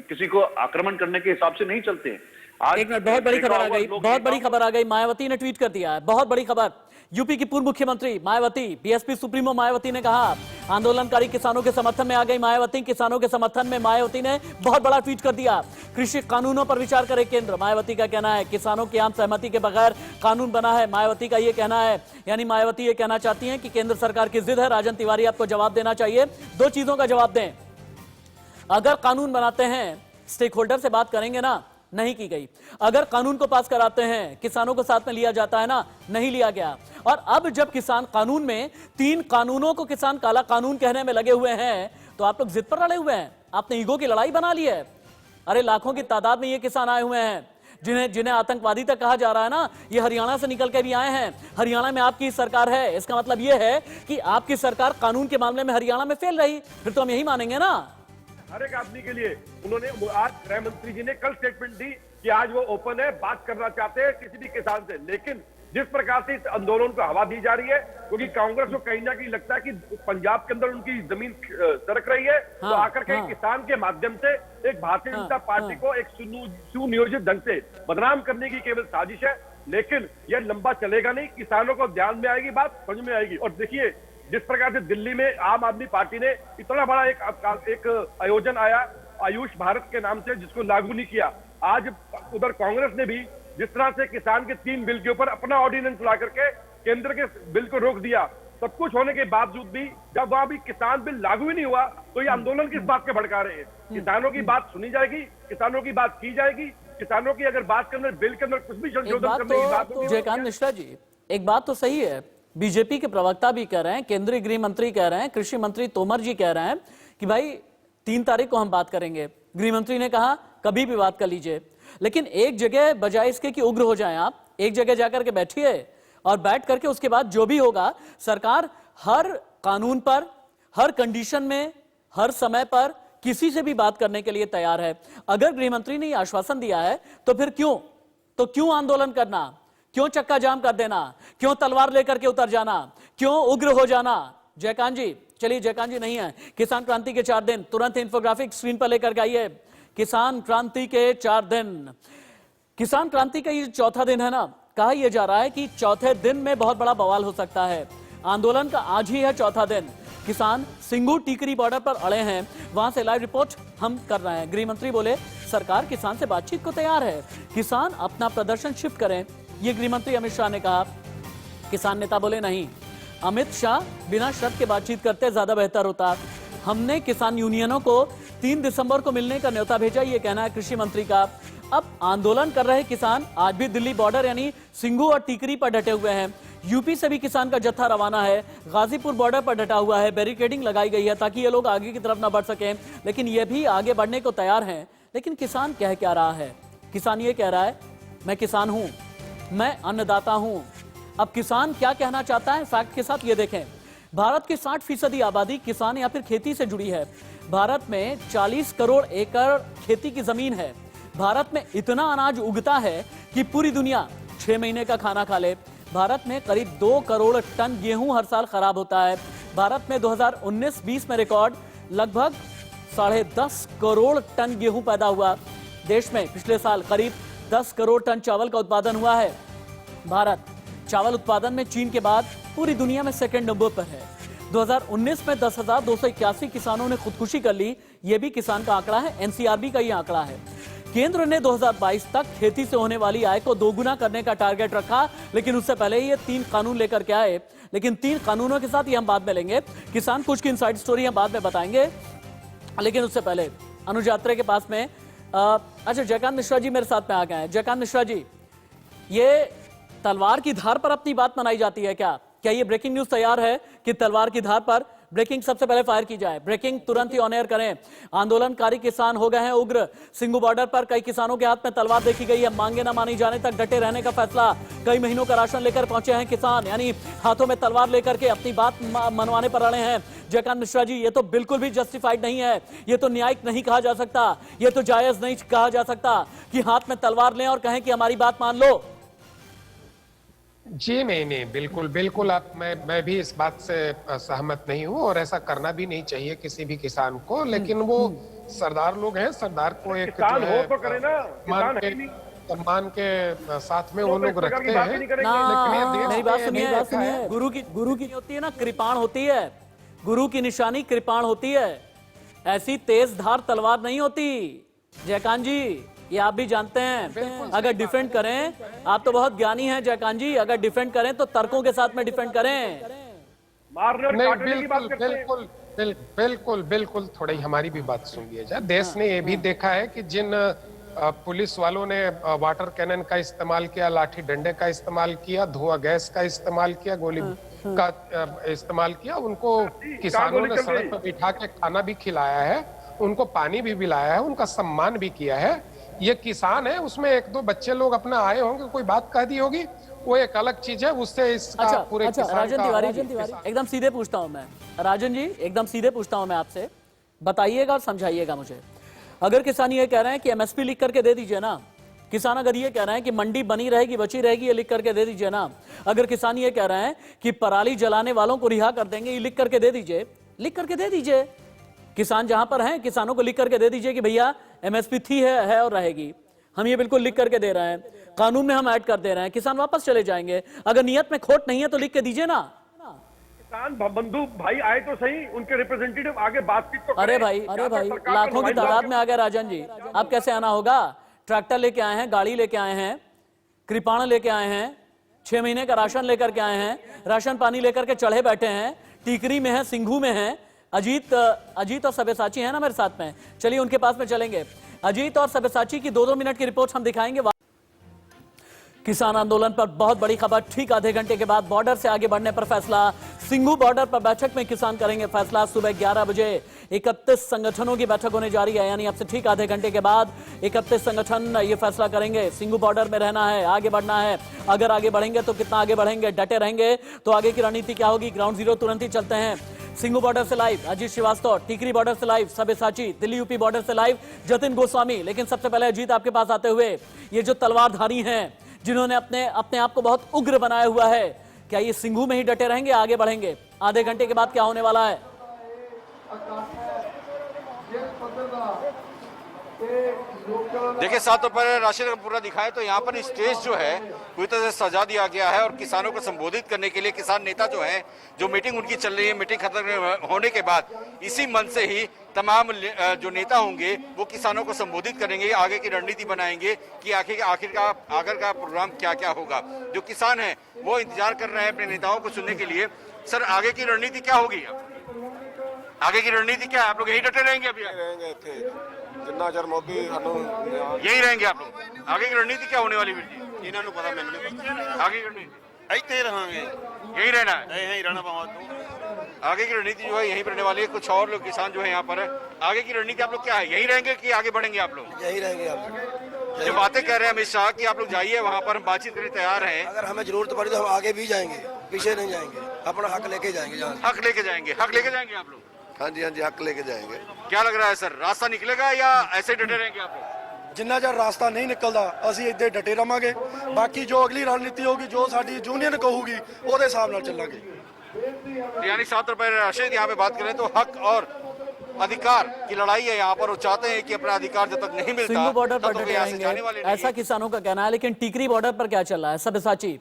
किसी को आक्रमण करने के हिसाब से नहीं चलते हैं। आज एक मिनट, बहुत बड़ी खबर आ गई, बहुत बड़ी खबर आ गई। मायावती ने ट्वीट कर दिया है, बहुत बड़ी खबर। यूपी की पूर्व मुख्यमंत्री मायावती, बीएसपी सुप्रीमो मायावती ने कहा आंदोलनकारी किसानों के समर्थन में आ गई मायावती। किसानों के समर्थन में मायावती ने बहुत बड़ा ट्वीट कर दिया। कृषि कानूनों पर विचार करे केंद्र, मायावती का कहना है। किसानों की आम सहमति के बगैर कानून बना है, मायावती का ये कहना है। यानी मायावती ये कहना चाहती हैं कि केंद्र सरकार की जिद है। राजन तिवारी आपको जवाब देना चाहिए, 2 चीजों का जवाब दें। अगर कानून बनाते हैं, स्टेक होल्डर से बात करेंगे ना, नहीं की गई। अगर कानून को पास कराते हैं, किसानों को साथ में लिया जाता है ना, नहीं लिया गया। और अब जब किसान कानून में 3 कानूनों को किसान काला कानून कहने में लगे हुए हैं, तो आप लोग जिद पर लड़े हुए हैं, आपने ईगो की लड़ाई बना ली है। अरे लाखों की तादाद में ये किसान आए हुए हैं जिन्हें आतंकवादी तक कहा जा रहा है ना, ये हरियाणा से निकल के भी आए हैं। हरियाणा में आपकी सरकार है, इसका मतलब ये है कि आपकी सरकार कानून के मामले में हरियाणा में फेल रही, फिर तो हम यही मानेंगे ना। हर एक आदमी के लिए उन्होंने आज गृह मंत्री जी ने कल स्टेटमेंट दी कि आज वो ओपन है, बात करना चाहते हैं किसी भी किसान से। लेकिन जिस प्रकार से इस आंदोलन को हवा दी जा रही है, क्योंकि कांग्रेस को कहीं ना कहीं लगता है कि पंजाब के अंदर उनकी जमीन सरक रही है, तो आकर के किसान के माध्यम से एक भारतीय जनता पार्टी को एक सुनियोजित ढंग से बदनाम करने की केवल साजिश है। लेकिन यह लंबा चलेगा नहीं, किसानों को ध्यान में आएगी, बात समझ में आएगी। और देखिए जिस प्रकार से दिल्ली में आम आदमी पार्टी ने इतना बड़ा एक आयोजन आया आयुष भारत के नाम से, जिसको लागू नहीं किया। आज उधर कांग्रेस ने भी जिस तरह से किसान के 3 बिल के ऊपर अपना ऑर्डिनेंस ला करके केंद्र के बिल को रोक दिया, सब कुछ होने के बावजूद भी जब वहां भी किसान बिल लागू ही नहीं हुआ, तो ये आंदोलन किस बात के भड़का रहे हैं? किसानों की बात सुनी जाएगी, किसानों की बात की जाएगी, किसानों की अगर बात करने बिल के अंदर कुछ भी संशोधन करने की बात होगी। जयकांत मिश्रा जी, एक बात तो सही है, बीजेपी के प्रवक्ता भी कह रहे हैं, केंद्रीय गृह मंत्री कह रहे हैं, कृषि मंत्री तोमर जी कह रहे हैं कि भाई 3 तारीख को हम बात करेंगे। गृह मंत्री ने कहा कभी भी बात कर लीजिए, लेकिन एक जगह बजाय इसके कि उग्र हो जाएं, आप एक जगह जाकर के बैठिए और बैठ करके उसके बाद जो भी होगा, सरकार हर कानून पर, हर कंडीशन में, हर समय पर किसी से भी बात करने के लिए तैयार है। अगर गृह मंत्री ने यह आश्वासन दिया है तो फिर क्यों आंदोलन करना, क्यों चक्का जाम कर देना, क्यों तलवार लेकर के उतर जाना, क्यों उग्र हो जाना? जयकांत जी, चलिए जयकांत जी नहीं है, किसान क्रांति के 4 दिन, तुरंत इंफोग्राफिक स्क्रीन पर लेकर के आइए। किसान क्रांति के 4 दिन, किसान क्रांति का ये 4था दिन है ना, कहा यह जा रहा है कि 4थे दिन में बहुत बड़ा बवाल हो सकता है। आंदोलन का आज ही है 4था दिन। किसान सिंघू टीकरी बॉर्डर पर अड़े हैं, वहां से लाइव रिपोर्ट हम कर रहे हैं। गृह मंत्री बोले सरकार किसान से बातचीत को तैयार है, किसान अपना प्रदर्शन शिफ्ट करें, ये गृह मंत्री अमित शाह ने कहा। किसान नेता बोले नहीं, अमित शाह बिना शर्त के बातचीत करते ज्यादा बेहतर होता। हमने किसान यूनियनों को 3 दिसंबर को मिलने का न्योता भेजा, ये कहना है कृषि मंत्री का। अब आंदोलन कर रहे किसान आज भी दिल्ली बॉर्डर यानी सिंघू और टीकरी पर डटे हुए हैं। यूपी से भी किसान का जत्था रवाना है, गाजीपुर बॉर्डर पर डटा हुआ है, बैरिकेडिंग लगाई गई है ताकि ये लोग आगे की तरफ न बढ़ सकें, लेकिन ये भी आगे बढ़ने को तैयार हैं। लेकिन किसान कह क्या रहा है? किसान ये कह रहा है, मैं किसान हूं, मैं अन्नदाता हूं। अब किसान क्या कहना चाहता है, फैक्ट के साथ ये देखें। भारत की 60% आबादी किसान या फिर खेती से जुड़ी है। भारत में 40 करोड़ एकड़ खेती की जमीन है। भारत में इतना अनाज उगता है कि पूरी दुनिया 6 महीने का खाना खा ले। भारत में करीब 2 करोड़ टन गेहूं हर साल खराब होता है। भारत में 2019-20 में रिकॉर्ड लगभग 10.5 करोड़ टन गेहूं पैदा हुआ। देश में पिछले साल करीब 10 करोड़ टन चावल का उत्पादन हुआ है। भारत चावल उत्पादन में चीन के बाद पूरी दुनिया में सेकंड नंबर पर है। 2019 में 10,281 किसानों ने खुदकुशी कर ली, यह भी किसान का आंकड़ा है, एनसीआरबी का यह आंकड़ा है। केंद्र ने 2022 तक खेती से होने वाली आय को दोगुना करने का टारगेट रखा, लेकिन उससे पहले ये 3 कानून लेकर के आए। लेकिन 3 कानूनों के साथ ये हम बाद में लेंगे। किसान कुछ की इनसाइड स्टोरी हम बाद में बताएंगे, लेकिन उससे पहले अनुज यात्रे के पास में अच्छा जयकांत मिश्रा जी मेरे साथ में आ गए हैं। जयकांत मिश्रा जी, ये तलवार की धार पर अपनी बात मनाई जाती है क्या? क्या ये ब्रेकिंग न्यूज तैयार है कि तलवार की धार पर ब्रेकिंग सबसे पहले फायर की जाए? ब्रेकिंग तुरंत ही ऑन एयर करें। आंदोलनकारी किसान हो गए हैं उग्र। सिंघू बॉर्डर पर कई किसानों के हाथ में तलवार देखी गई है। मांगे न मानी जाने तक डटे रहने का फैसला। कई महीनों का राशन लेकर पहुंचे हैं किसान, यानी हाथों में तलवार लेकर के अपनी बात मनवाने पर अड़े हैं। जयकांत मिश्रा जी, ये तो बिल्कुल भी जस्टिफाइड नहीं है, ये तो न्यायिक नहीं कहा जा सकता, ये तो जायज नहीं कहा जा सकता कि हाथ में तलवार लें और कहें कि हमारी बात मान लो। जी नहीं, बिल्कुल बिल्कुल आप मैं भी इस बात से सहमत नहीं हूं और ऐसा करना भी नहीं चाहिए किसी भी किसान को। लेकिन वो सरदार लोग हैं, सरदार को एक किसान हो तो करे ना, किसान है नहीं। सम्मान के साथ में वो लोग रखते हैं। मेरी बात सुनिए, गुरु की होती है ना, कृपाण होती है। गुरु की निशानी कृपाण होती है, ऐसी तेज धार तलवार नहीं होती। जयकांत जी, ये आप भी जानते हैं। अगर डिफेंड करें, आप तो बहुत ज्ञानी हैं जयकांत जी, अगर डिफेंड करें तो तर्कों के साथ में डिफेंड करें। बिल्कुल थोड़ी हमारी भी बात सुन लिया जाए। देश ने ये भी देखा है कि जिन पुलिस वालों ने वाटर कैनन का इस्तेमाल किया, लाठी डंडे का इस्तेमाल किया, धुआं गैस का इस्तेमाल किया, गोली का इस्तेमाल किया, उनको किसानों ने सड़क पर बिठा के खाना भी खिलाया है, उनको पानी भी पिलाया है, उनका सम्मान भी किया है। ये किसान है, उसमें 1-2 बच्चे लोग अपना आए होंगे, कोई बात कह दी होगी, वो एक अलग चीज है। उससे इसका पूरे राजन तिवारी जी, एकदम सीधे पूछता हूं मैं, राजन जी एकदम सीधे पूछता हूं मैं आपसे, बताइएगा और समझाइएगा मुझे। अगर किसान ये कह रहे हैं कि एमएसपी लिख करके दे दीजिए ना, किसान अगर ये कह रहे हैं कि मंडी बनी रहेगी बची रहेगी, ये लिख करके दे दीजिए ना। अगर किसान ये कह रहे हैं कि पराली जलाने वालों को रिहा कर देंगे, ये लिख करके दे दीजिए, लिख करके दे दीजिए। किसान जहां पर हैं, किसानों को लिख करके दे दीजिए कि भैया एमएसपी थी है और रहेगी, हम ये बिल्कुल लिख करके दे रहे हैं, कानून में हम ऐड कर दे रहे हैं, किसान वापस चले जाएंगे। अगर नियत में खोट नहीं है तो लिख के दीजिए ना। किसान बंधु भाई आए तो सही, उनके रिप्रेजेंटेटिव आगे बातचीत तो अरे भाई लाखों की तादाद में आ गया राजन जी, अब कैसे आना होगा? ट्रैक्टर लेके आए हैं, गाड़ी लेके आए हैं, कृपाण लेके आए हैं, 6 महीने का राशन लेकर के आए हैं, राशन पानी लेकर के चढ़े बैठे हैं, टीकरी में है, सिंघू में है। अजीत और सब्यसाची है ना मेरे साथ में, चलिए उनके पास में चलेंगे। अजीत और सब्यसाची की 2-2 मिनट की रिपोर्ट हम दिखाएंगे। किसान आंदोलन पर बहुत बड़ी खबर, ठीक आधे घंटे के बाद बॉर्डर से आगे बढ़ने पर फैसला। सिंघू बॉर्डर पर बैठक में किसान करेंगे फैसला। सुबह 11 बजे 31 संगठनों की बैठक होने जा रही है, यानी अब से ठीक आधे घंटे के बाद 31 संगठन ये फैसला करेंगे। सिंघू बॉर्डर में रहना है, आगे बढ़ना है। अगर आगे बढ़ेंगे तो कितना आगे बढ़ेंगे, डटे रहेंगे तो आगे की रणनीति क्या होगी? ग्राउंड जीरो तुरंत ही चलते हैं। सिंघू बॉर्डर से लाइव अजीत श्रीवास्तव, टीकरी बॉर्डर से live Sabyasachi, Delhi UP border से लाइव जतिन गोस्वामी। लेकिन सबसे पहले अजीत आपके पास आते हुए, ये जो तलवारधारी हैं जिन्होंने अपने आप को बहुत उग्र बनाया हुआ है, क्या ये सिंघू में ही डटे रहेंगे, आगे बढ़ेंगे? आधे घंटे के बाद क्या होने वाला है? देखिए, साथ पर राशिद पूरा दिखाए तो यहाँ पर स्टेज जो है पूरी तरह से सजा दिया गया है और किसानों को संबोधित करने के लिए किसान नेता जो हैं, जो मीटिंग उनकी चल रही है, मीटिंग खत्म होने के बाद इसी मंच से ही तमाम जो नेता होंगे वो किसानों को संबोधित करेंगे, आगे की रणनीति बनाएंगे कि आखिर का प्रोग्राम क्या क्या होगा। जो किसान हैं वो इंतजार कर रहे हैं अपने नेताओं को सुनने के लिए। सर, आगे की रणनीति क्या होगी? आगे की रणनीति क्या है? आप लोग यही डटे रहेंगे अभी? रहेंगे थे जिन्ना चर मोदी यही रहेंगे आप लोग? आगे की रणनीति क्या होने वाली है? इन्होंने पता मैंने नहीं पता। आगे की रणनीति ऐसे ही रहेंगे, यही रहना है? यही रहना पाऊंगा। आगे की रणनीति जो है यही रहने वाली है। कुछ और लोग किसान जो है यहाँ पर है, आगे की रणनीति आप लोग क्या है? यही रहेंगे कि आगे बढ़ेंगे आप लोग? यही रहेंगे आप। जो बातें कह रहे हैं अमित शाह कि आप लोग जाइए वहाँ पर, हम बातचीत करने तैयार हैं। अगर हमें जरूरत पड़ी तो हम आगे भी जाएंगे, पीछे नहीं जाएंगे, अपना हक लेके जाएंगे। हक लेके जाएंगे? हक लेके जाएंगे आप लोग? हाँ जी, हाँ जी, हक लेके जाएंगे। क्या लग रहा है सर, रास्ता निकलेगा या ऐसे डटे रहेंगे आप लोग? जिन्ना चर रास्ता नहीं निकलता ਅਸੀਂ ਇੱਥੇ ਡਟੇ ਰਵਾਂਗੇ। ਬਾਕੀ ਜੋ ਅਗਲੀ ਰਣਨੀਤੀ ਹੋਗੀ, ਜੋ ਸਾਡੀ यूनियन ਕਹੂਗੀ ਉਹਦੇ ਹਿਸਾਬ ਨਾਲ ਚੱਲਾਂਗੇ। यानी 7 रुपए राशिद यहाँ पे बात करें तो हक और अधिकार की लड़ाई है यहाँ पर। वो चाहते हैं कि अपना अधिकार जब तक नहीं मिलता सिंगू बॉर्डर तब पर तक डटे यहाँ से जाने वाले रहेंगे, ऐसा किसानों का कहना है। लेकिन टीकरी बॉर्डर पर क्या चल रहा है सब्यसाची?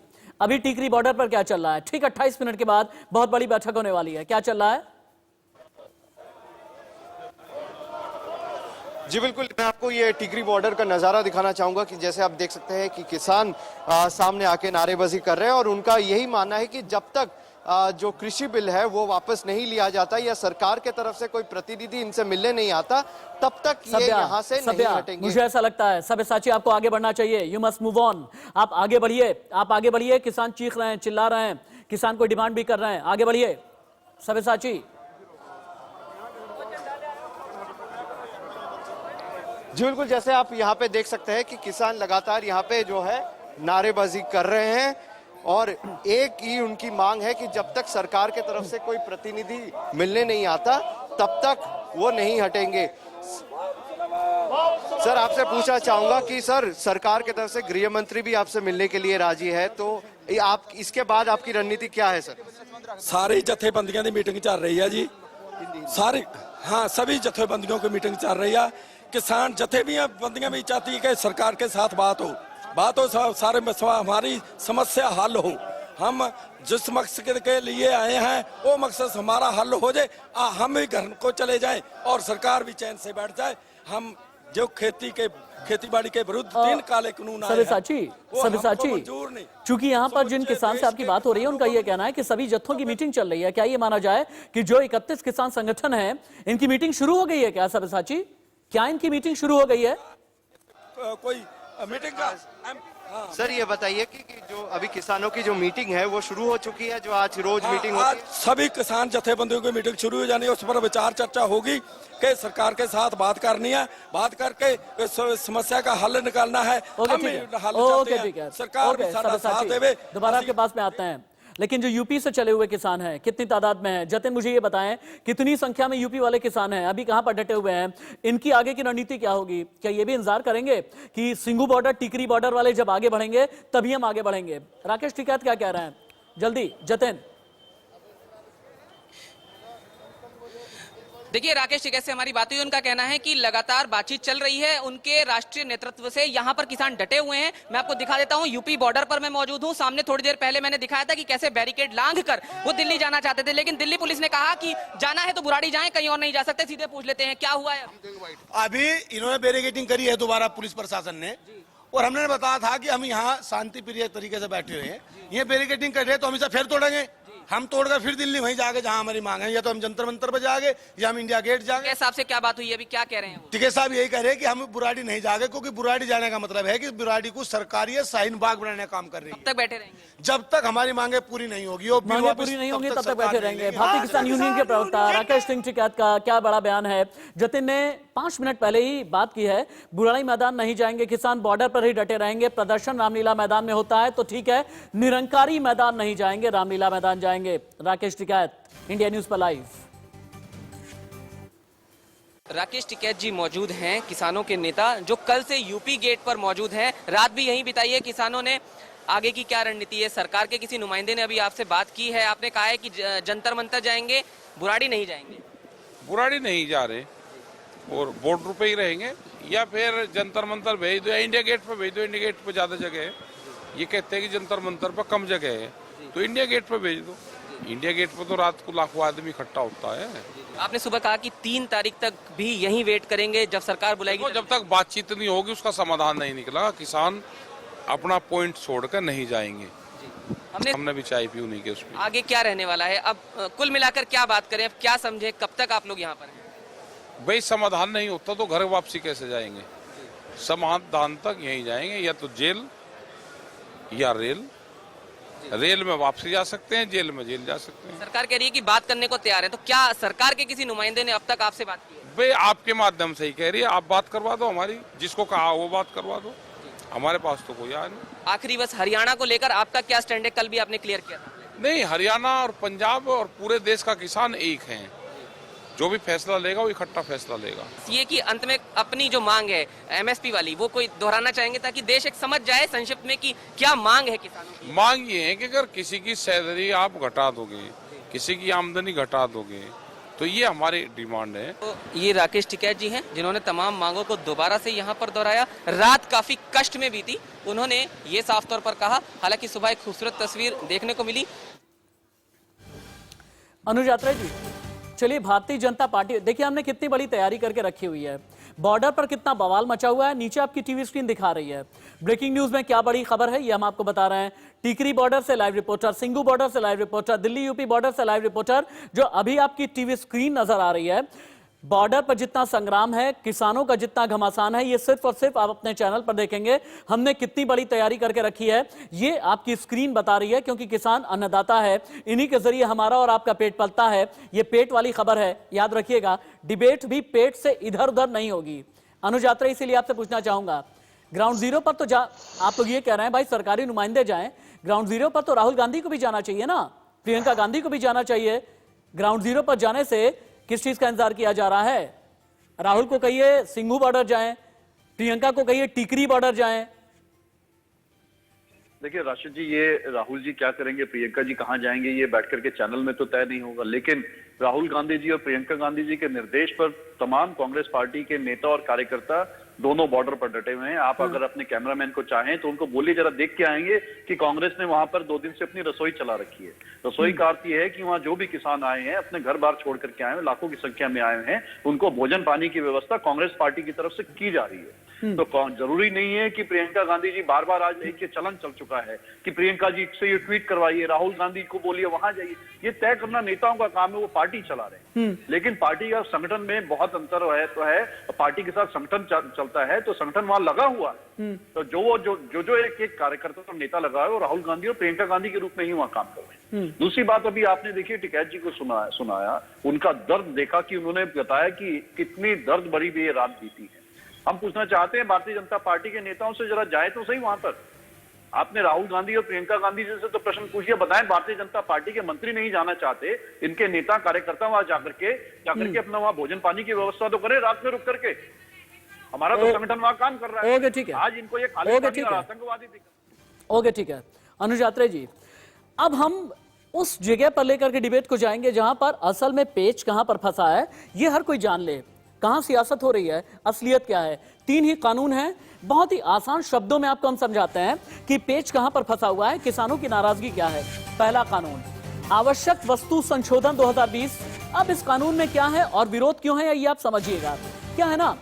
अभी टीकरी बॉर्डर पर क्या चल रहा है? ठीक 28 मिनट के बाद बहुत बड़ी बैठक होने वाली है, क्या चल रहा है? जी बिल्कुल, मैं आपको ये टिकरी बॉर्डर का नज़ारा दिखाना चाहूंगा कि जैसे आप देख सकते हैं कि किसान सामने आके नारेबाजी कर रहे हैं और उनका यही मानना है कि जब तक जो कृषि बिल है वो वापस नहीं लिया जाता या सरकार के तरफ से कोई प्रतिनिधि इनसे मिलने नहीं आता, तब तक ये यहाँ से नहीं हटेंगे। मुझे ऐसा लगता है सब्यसाची आपको आगे बढ़ना चाहिए। You must move on. आप आगे बढ़िए, आप आगे बढ़िए। किसान चीख रहे हैं, चिल्ला रहे हैं, किसान को डिमांड भी कर रहे हैं, आगे बढ़िए सब्यसाची। जी बिल्कुल, जैसे आप यहाँ पे देख सकते हैं कि किसान लगातार यहाँ पे जो है नारेबाजी कर रहे हैं और एक ही उनकी मांग है कि जब तक सरकार के तरफ से कोई प्रतिनिधि मिलने नहीं आता तब तक वो नहीं हटेंगे। सर, आपसे पूछना चाहूंगा कि सर, सरकार की तरफ से गृह मंत्री भी आपसे मिलने के लिए राजी है, तो आप इसके बाद आपकी रणनीति क्या है सर? सारी जथेबंदियों की मीटिंग चल रही है जी, सारी, हाँ सभी जथेबंदियों की मीटिंग चल रही है। किसान जथेबंदियां भी चाहती है कि सरकार के साथ बात हो, सारे हमारी समस्या हल हो। हम जिस मकसद के लिए आए हैं वो मकसद हमारा हल हो जाए, हम भी घर को चले जाएं और सरकार भी चैन से बैठ जाए। हम जो खेती बाड़ी के विरुद्ध 3 काले कानून आए हैं, सब्यसाची, चूंकि यहाँ पर जिन किसान से आपकी बात हो रही है उनका ये कहना है कि सभी जत्थों की मीटिंग चल रही है। क्या ये माना जाए कि जो 31 किसान संगठन है इनकी मीटिंग शुरू हो गई है क्या सब्यसाची? क्या इनकी मीटिंग शुरू हो गई है? कोई मीटिंग का सर ये बताइए कि जो अभी किसानों की जो मीटिंग है वो शुरू हो चुकी है, जो आज रोज मीटिंग होती है? सभी किसान जथेबंदियों की मीटिंग शुरू हो जानी है, उस पर विचार चर्चा होगी कि सरकार के साथ बात करनी है, बात करके इस समस्या का हल निकालना है। हम भी हल चाहते हैं, सरकार भी सारा साथ देवे। दोबारा आपके पास में आते हैं, लेकिन जो यूपी से चले हुए किसान हैं कितनी तादाद में हैं? जतिन मुझे ये बताएं, कितनी संख्या में यूपी वाले किसान हैं, अभी कहां पर डटे हुए हैं, इनकी आगे की रणनीति क्या होगी? क्या ये भी इंतजार करेंगे कि सिंगू बॉर्डर, टिकरी बॉर्डर वाले जब आगे बढ़ेंगे तभी हम आगे बढ़ेंगे? राकेश टिकैत क्या कह रहे हैं? जल्दी जतिन। देखिए, राकेश टिकैत से हमारी बात हुई, उनका कहना है कि लगातार बातचीत चल रही है उनके राष्ट्रीय नेतृत्व से। यहाँ पर किसान डटे हुए हैं। मैं आपको दिखा देता हूँ, यूपी बॉर्डर पर मैं मौजूद हूँ। सामने थोड़ी देर पहले मैंने दिखाया था कि कैसे बैरिकेड लांघ कर वो दिल्ली जाना चाहते थे, लेकिन दिल्ली पुलिस ने कहा कि जाना है तो बुराड़ी जाएं, कहीं और नहीं जा सकते। सीधे पूछ लेते हैं क्या हुआ है। अभी इन्होंने बैरिकेडिंग करी है दोबारा पुलिस प्रशासन ने, और हमने बताया था कि हम यहाँ शांति प्रिय तरीके से बैठे हुए हैं, ये बैरिकेडिंग कर रहे तो हम इसे फिर तोड़ेंगे। हम तोड़कर फिर दिल्ली वहीं जाके जहां हमारी मांग है, या तो हम जंतर मंतर पर जाएंगे या हम इंडिया गेट जाएंगे। साहब से क्या बात हुई, अभी क्या कह रहे हैं? टिकैत साहब यही कह रहे हैं कि हम बुराड़ी नहीं जाएंगे, क्योंकि बुराड़ी जाने का मतलब है कि बुराड़ी को सरकारी शाहीन बाग बनाने का काम कर रही है। कब तक बैठे रहेंगे? जब तक हमारी मांगे पूरी नहीं होगी, मांगे पूरी नहीं होंगी तब तक बैठे रहेंगे। भारतीय किसान यूनियन के प्रवक्ता राकेश सिंह टिकैत का क्या बड़ा बयान है। जतिन ने 5 मिनट पहले ही बात की है, बुराड़ी मैदान नहीं जाएंगे, किसान बॉर्डर पर ही डटे रहेंगे। प्रदर्शन रामलीला मैदान में होता है तो ठीक है, निरंकारी मैदान नहीं जाएंगे, रामलीला मैदान जाएंगे। राकेश टिकैत, इंडिया न्यूज पर लाइव। राकेश टिकैत जी मौजूद हैं, किसानों के नेता जो कल से यूपी गेट पर मौजूद हैं। रात भी यहीं बिताई है किसानों ने। आगे की क्या रणनीति है? सरकार के किसी नुमाइंदे ने अभी आपसे बात की है, आपने कहा है कि जंतर मंतर जाएंगे, बुराड़ी नहीं जाएंगे। बुराड़ी नहीं जा रहे और बॉर्डर पे ही रहेंगे, या फिर जंतर मंतर भेज दो या इंडिया गेट पर भेज दो। इंडिया गेट पर ज्यादा जगह है, ये कहते हैं कि जंतर मंतर पर कम जगह है तो इंडिया गेट पर भेज दो। इंडिया गेट पर तो रात को लाखों आदमी इकट्ठा होता है। आपने सुबह कहा कि 3 तारीख तक भी यहीं वेट करेंगे, जब सरकार बुलाएगी। जब तक बातचीत नहीं होगी, उसका समाधान नहीं निकला, किसान अपना पॉइंट छोड़कर नहीं जाएंगे। हमने भी चाय पी नहीं के उसमें। आगे क्या रहने वाला है अब कुल मिलाकर क्या बात करें, अब क्या समझे, कब तक आप लोग यहाँ पर हैं? भाई समाधान नहीं होता तो घर वापसी कैसे जाएंगे? समाधान तक यहीं जाएंगे, या तो जेल या रेल। रेल में वापसी जा सकते हैं, जेल में जेल जा सकते हैं। सरकार कह रही है कि बात करने को तैयार है, तो क्या सरकार के किसी नुमाइंदे ने अब तक आपसे बात की है? भाई आपके माध्यम से ही कह रही है, आप बात करवा दो हमारी, जिसको कहा वो बात करवा दो, हमारे पास तो कोई आया नहीं। आखिरी बस हरियाणा को लेकर आपका क्या स्टैंड है? कल भी आपने क्लियर किया था। नहीं, हरियाणा और पंजाब और पूरे देश का किसान एक है, जो भी फैसला लेगा वो इकट्ठा फैसला लेगा। ये कि अंत में अपनी जो मांग है एमएसपी वाली, वो कोई दोहराना चाहेंगे ताकि देश एक समझ जाए संक्षिप्त में कि क्या मांग है किसानों की? मांग ये है कि अगर किसी की सैलरी आप घटा दोगे, किसी की आमदनी घटा दोगे, तो ये हमारी डिमांड है। तो ये राकेश टिकैत जी हैं जिन्होंने तमाम मांगों को दोबारा से यहाँ पर दोहराया। रात काफी कष्ट में बीती, उन्होंने ये साफ तौर पर कहा। हालांकि सुबह एक खूबसूरत तस्वीर देखने को मिली। अनुज यात्रा जी, चलिए भारतीय जनता पार्टी, देखिए हमने कितनी बड़ी तैयारी करके रखी हुई है, बॉर्डर पर कितना बवाल मचा हुआ है, नीचे आपकी टीवी स्क्रीन दिखा रही है। ब्रेकिंग न्यूज में क्या बड़ी खबर है ये हम आपको बता रहे हैं। टीकरी बॉर्डर से लाइव रिपोर्टर, सिंगू बॉर्डर से live reporter, Delhi UP border से लाइव रिपोर्टर, जो अभी आपकी टीवी स्क्रीन नजर आ रही है। बॉर्डर पर जितना संग्राम है, किसानों का जितना घमासान है, ये सिर्फ और सिर्फ आप अपने चैनल पर देखेंगे। हमने कितनी बड़ी तैयारी करके रखी है ये आपकी स्क्रीन बता रही है, क्योंकि किसान अन्नदाता है, इन्हीं के जरिए हमारा और आपका पेट पलता है। ये पेट वाली खबर है, याद रखिएगा। डिबेट भी पेट से इधर उधर नहीं होगी। अनुज यात्रा, इसीलिए आपसे पूछना चाहूंगा, ग्राउंड जीरो पर तो आप लोग ये कह रहे हैं भाई सरकारी नुमाइंदे जाएं, ग्राउंड जीरो पर तो राहुल गांधी को भी जाना चाहिए ना, प्रियंका गांधी को भी जाना चाहिए। ग्राउंड जीरो पर जाने से किस चीज का इंतजार किया जा रहा है? राहुल को कहिए सिंघू बॉर्डर जाएं, प्रियंका को कहिए टीकरी बॉर्डर जाएं। देखिए राशिद जी, ये राहुल जी क्या करेंगे, प्रियंका जी कहाँ जाएंगे, ये बैठ करके चैनल में तो तय नहीं होगा। लेकिन राहुल गांधी जी और प्रियंका गांधी जी के निर्देश पर तमाम कांग्रेस पार्टी के नेता और कार्यकर्ता दोनों बॉर्डर पर डटे हुए हैं। आप अगर अपने कैमरामैन को चाहें तो उनको बोलिए, जरा देख के आएंगे कि कांग्रेस ने वहां पर 2 दिन से अपनी रसोई चला रखी है। रसोई का अर्थ यह है कि वहां जो भी किसान आए हैं, अपने घर बार छोड़ करके आए हैं, लाखों की संख्या में आए हैं, उनको भोजन पानी की व्यवस्था कांग्रेस पार्टी की तरफ से की जा रही है। तो जरूरी नहीं है कि प्रियंका गांधी जी बार बार, आज एक चलन चल चुका है कि प्रियंका जी से ये ट्वीट करवाइए, राहुल गांधी को बोलिए वहां जाइए। ये तय करना नेताओं का काम है, वो पार्टी चला रहे हैं। लेकिन पार्टी और संगठन में बहुत अंतर है। पार्टी के साथ संगठन चलता है तो संगठन वहां लगा हुआ है। तो जो एक कार्यकर्ता और नेता लगा है वो राहुल गांधी और प्रियंका गांधी के रूप में ही वहां काम कर रहे हैं। दूसरी बात, अभी आपने देखिए टिकैत जी को सुनाया, उनका दर्द देखा कि उन्होंने बताया कि कितनी दर्द भरी भी ये रात बीती है। हम पूछना चाहते हैं भारतीय जनता पार्टी के नेताओं से, जरा जाए तो सही वहां पर। आपने राहुल गांधी और प्रियंका गांधी जी से तो प्रश्न पूछिए, बताएं भारतीय जनता पार्टी के मंत्री नहीं जाना चाहते, इनके नेता कार्यकर्ता वहां जाकर के अपना वहां भोजन पानी की व्यवस्था तो करें रात में रुक करके। हमारा तो संगठन वहां काम कर रहा है। ठीक है, आज इनको ये खालिस्तानी और आतंकवादी ओके, ठीक है। अनुज यात्रा जी, अब हम उस जगह पर लेकर के डिबेट को जाएंगे जहां पर असल में पेच कहां पर फंसा है ये हर कोई जान ले। कहां सियासत हो रही है, असलियत क्या है। 3 ही कानून हैं, बहुत ही आसान शब्दों में आपको हम समझाते हैं कि पेच कहां पर फंसा हुआ है, किसानों की नाराजगी क्या है। पहला कानून, आवश्यक वस्तु संशोधन 2020। अब इस कानून में क्या है और विरोध क्यों है ये आप समझिएगा। क्या है ना,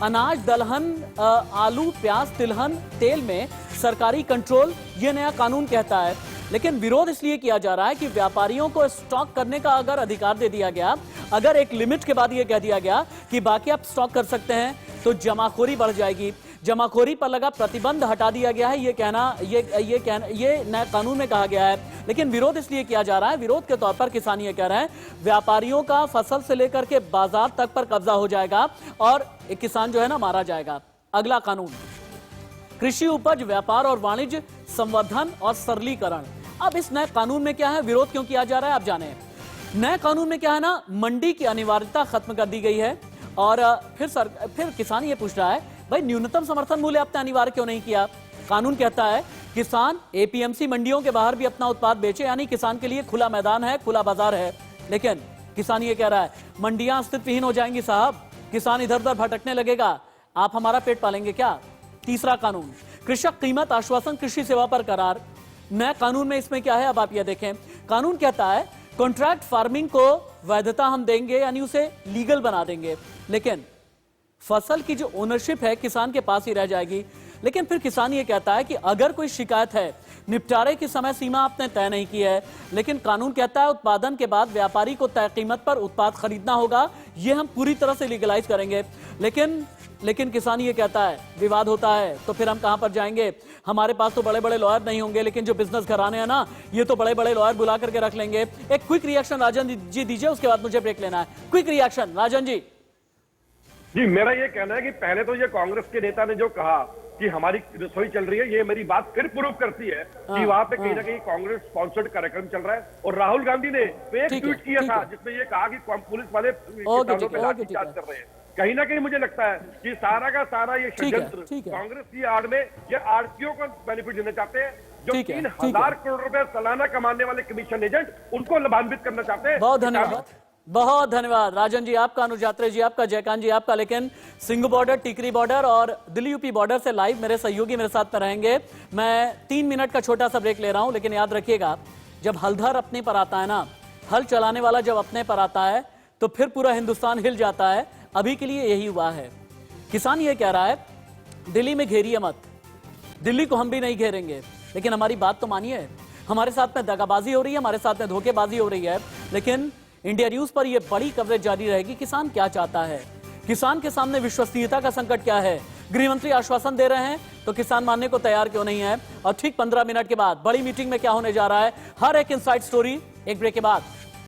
अनाज, दलहन, आलू, प्याज, तिलहन, तेल में सरकारी कंट्रोल, ये नया कानून कहता है। लेकिन विरोध इसलिए किया जा रहा है कि व्यापारियों को स्टॉक करने का अगर अधिकार दे दिया गया, अगर एक लिमिट के बाद ये कह दिया गया कि बाकी आप स्टॉक कर सकते हैं, तो जमाखोरी बढ़ जाएगी। जमाखोरी पर लगा प्रतिबंध हटा दिया गया है, ये नए कानून में कहा गया है। लेकिन विरोध इसलिए किया जा रहा है, विरोध के तौर पर किसान ये कह रहे हैं व्यापारियों का फसल से लेकर के बाजार तक पर कब्जा हो जाएगा और एक किसान जो है ना मारा जाएगा। अगला कानून, कृषि उपज व्यापार और वाणिज्य संवर्धन और सरलीकरण। अब इस नए कानून में क्या है, विरोध क्यों किया जा रहा है आप जाने। नए कानून में क्या है ना, मंडी की अनिवार्यता खत्म कर दी गई है। और फिर किसान ये पूछ रहा है भाई न्यूनतम समर्थन मूल्य आपने अनिवार्य क्यों नहीं किया। कानून कहता है किसान एपीएमसी मंडियों के बाहर भी अपना उत्पाद बेचे, यानी किसान के लिए खुला मैदान है, खुला बाजार है। लेकिन किसान ये कह रहा है मंडियां अस्तित्वहीन हो जाएंगी साहब, किसान इधर उधर भटकने लगेगा, आप हमारा पेट पालेंगे क्या। तीसरा कानून, कृषक कीमत आश्वासन कृषि सेवा पर करार। नए कानून में इसमें क्या है अब आप ये देखें। कानून कहता है कॉन्ट्रैक्ट फार्मिंग को वैधता हम देंगे, यानी उसे लीगल बना देंगे, लेकिन फसल की जो ओनरशिप है किसान के पास ही रह जाएगी। लेकिन फिर किसान ये कहता है कि अगर कोई शिकायत है, निपटारे की समय सीमा आपने तय नहीं की है, लेकिन कानून कहता है उत्पादन के बाद व्यापारी को तय कीमत पर उत्पाद खरीदना होगा, ये हम पूरी तरह से लीगलाइज करेंगे। लेकिन किसान ये कहता है विवाद होता है तो फिर हम कहां पर जाएंगे? हमारे पास तो बड़े बड़े लॉयर नहीं होंगे, लेकिन जो बिजनेस घराने हैं ना, ये तो बड़े बड़े लॉयर बुला करके रख लेंगे। एक क्विक रिएक्शन राजन जी दीजिए, उसके बाद मुझे ब्रेक लेना है। Quick reaction Rajan ji. जी, मेरा ये कहना है कि पहले तो ये कांग्रेस के नेता ने जो कहा कि हमारी रसोई चल रही है, ये मेरी बात फिर प्रूव करती है कि वहां पे कहीं ना कहीं कांग्रेस स्पॉन्सर्ड कार्यक्रम चल रहा है। और राहुल गांधी ने फेक ट्वीट किया था जिसमें ये कहा कि पुलिस वाले किसानों पे लाठीचार्ज कर रहे हैं। कहीं ना कहीं मुझे लगता है कि सारा का सारा ये षड्यंत्र कांग्रेस की आड़ में ये आरटीओ को बेनिफिट देना चाहते हैं, जो 3000 करोड़ रुपए सालाना कमाने वाले कमीशन एजेंट, उनको लाभान्वित करना चाहते हैं। बहुत धन्यवाद, बहुत धन्यवाद राजन जी आपका, अनुज यात्रे जी आपका, जयकांत जी आपका। लेकिन सिंघ बॉर्डर, टिकरी बॉर्डर और दिल्ली यूपी बॉर्डर से लाइव मेरे सहयोगी मेरे साथ रहेंगे। मैं 3 मिनट का छोटा सा ब्रेक ले रहा हूं, लेकिन याद रखिएगा जब हलधर अपने पर आता है ना, हल चलाने वाला जब अपने पर आता है तो फिर पूरा हिंदुस्तान हिल जाता है। अभी के लिए यही हुआ है। किसान ये कह रहा है दिल्ली में घेरिए मत, दिल्ली को हम भी नहीं घेरेंगे, लेकिन हमारी बात तो मानिए। हमारे साथ में दगाबाजी हो रही है, हमारे साथ में धोखेबाजी हो रही है, लेकिन इंडिया न्यूज पर यह बड़ी कवरेज जारी रहेगी। किसान क्या चाहता है, किसान के सामने विश्वसनीयता का संकट क्या है, गृहमंत्री आश्वासन दे रहे हैं तो किसान मानने को तैयार क्यों नहीं है। और ठीक 15 मिनट के बाद बड़ी मीटिंग में क्या होने जा रहा है, हर एक इनसाइड स्टोरी एक ब्रेक के बाद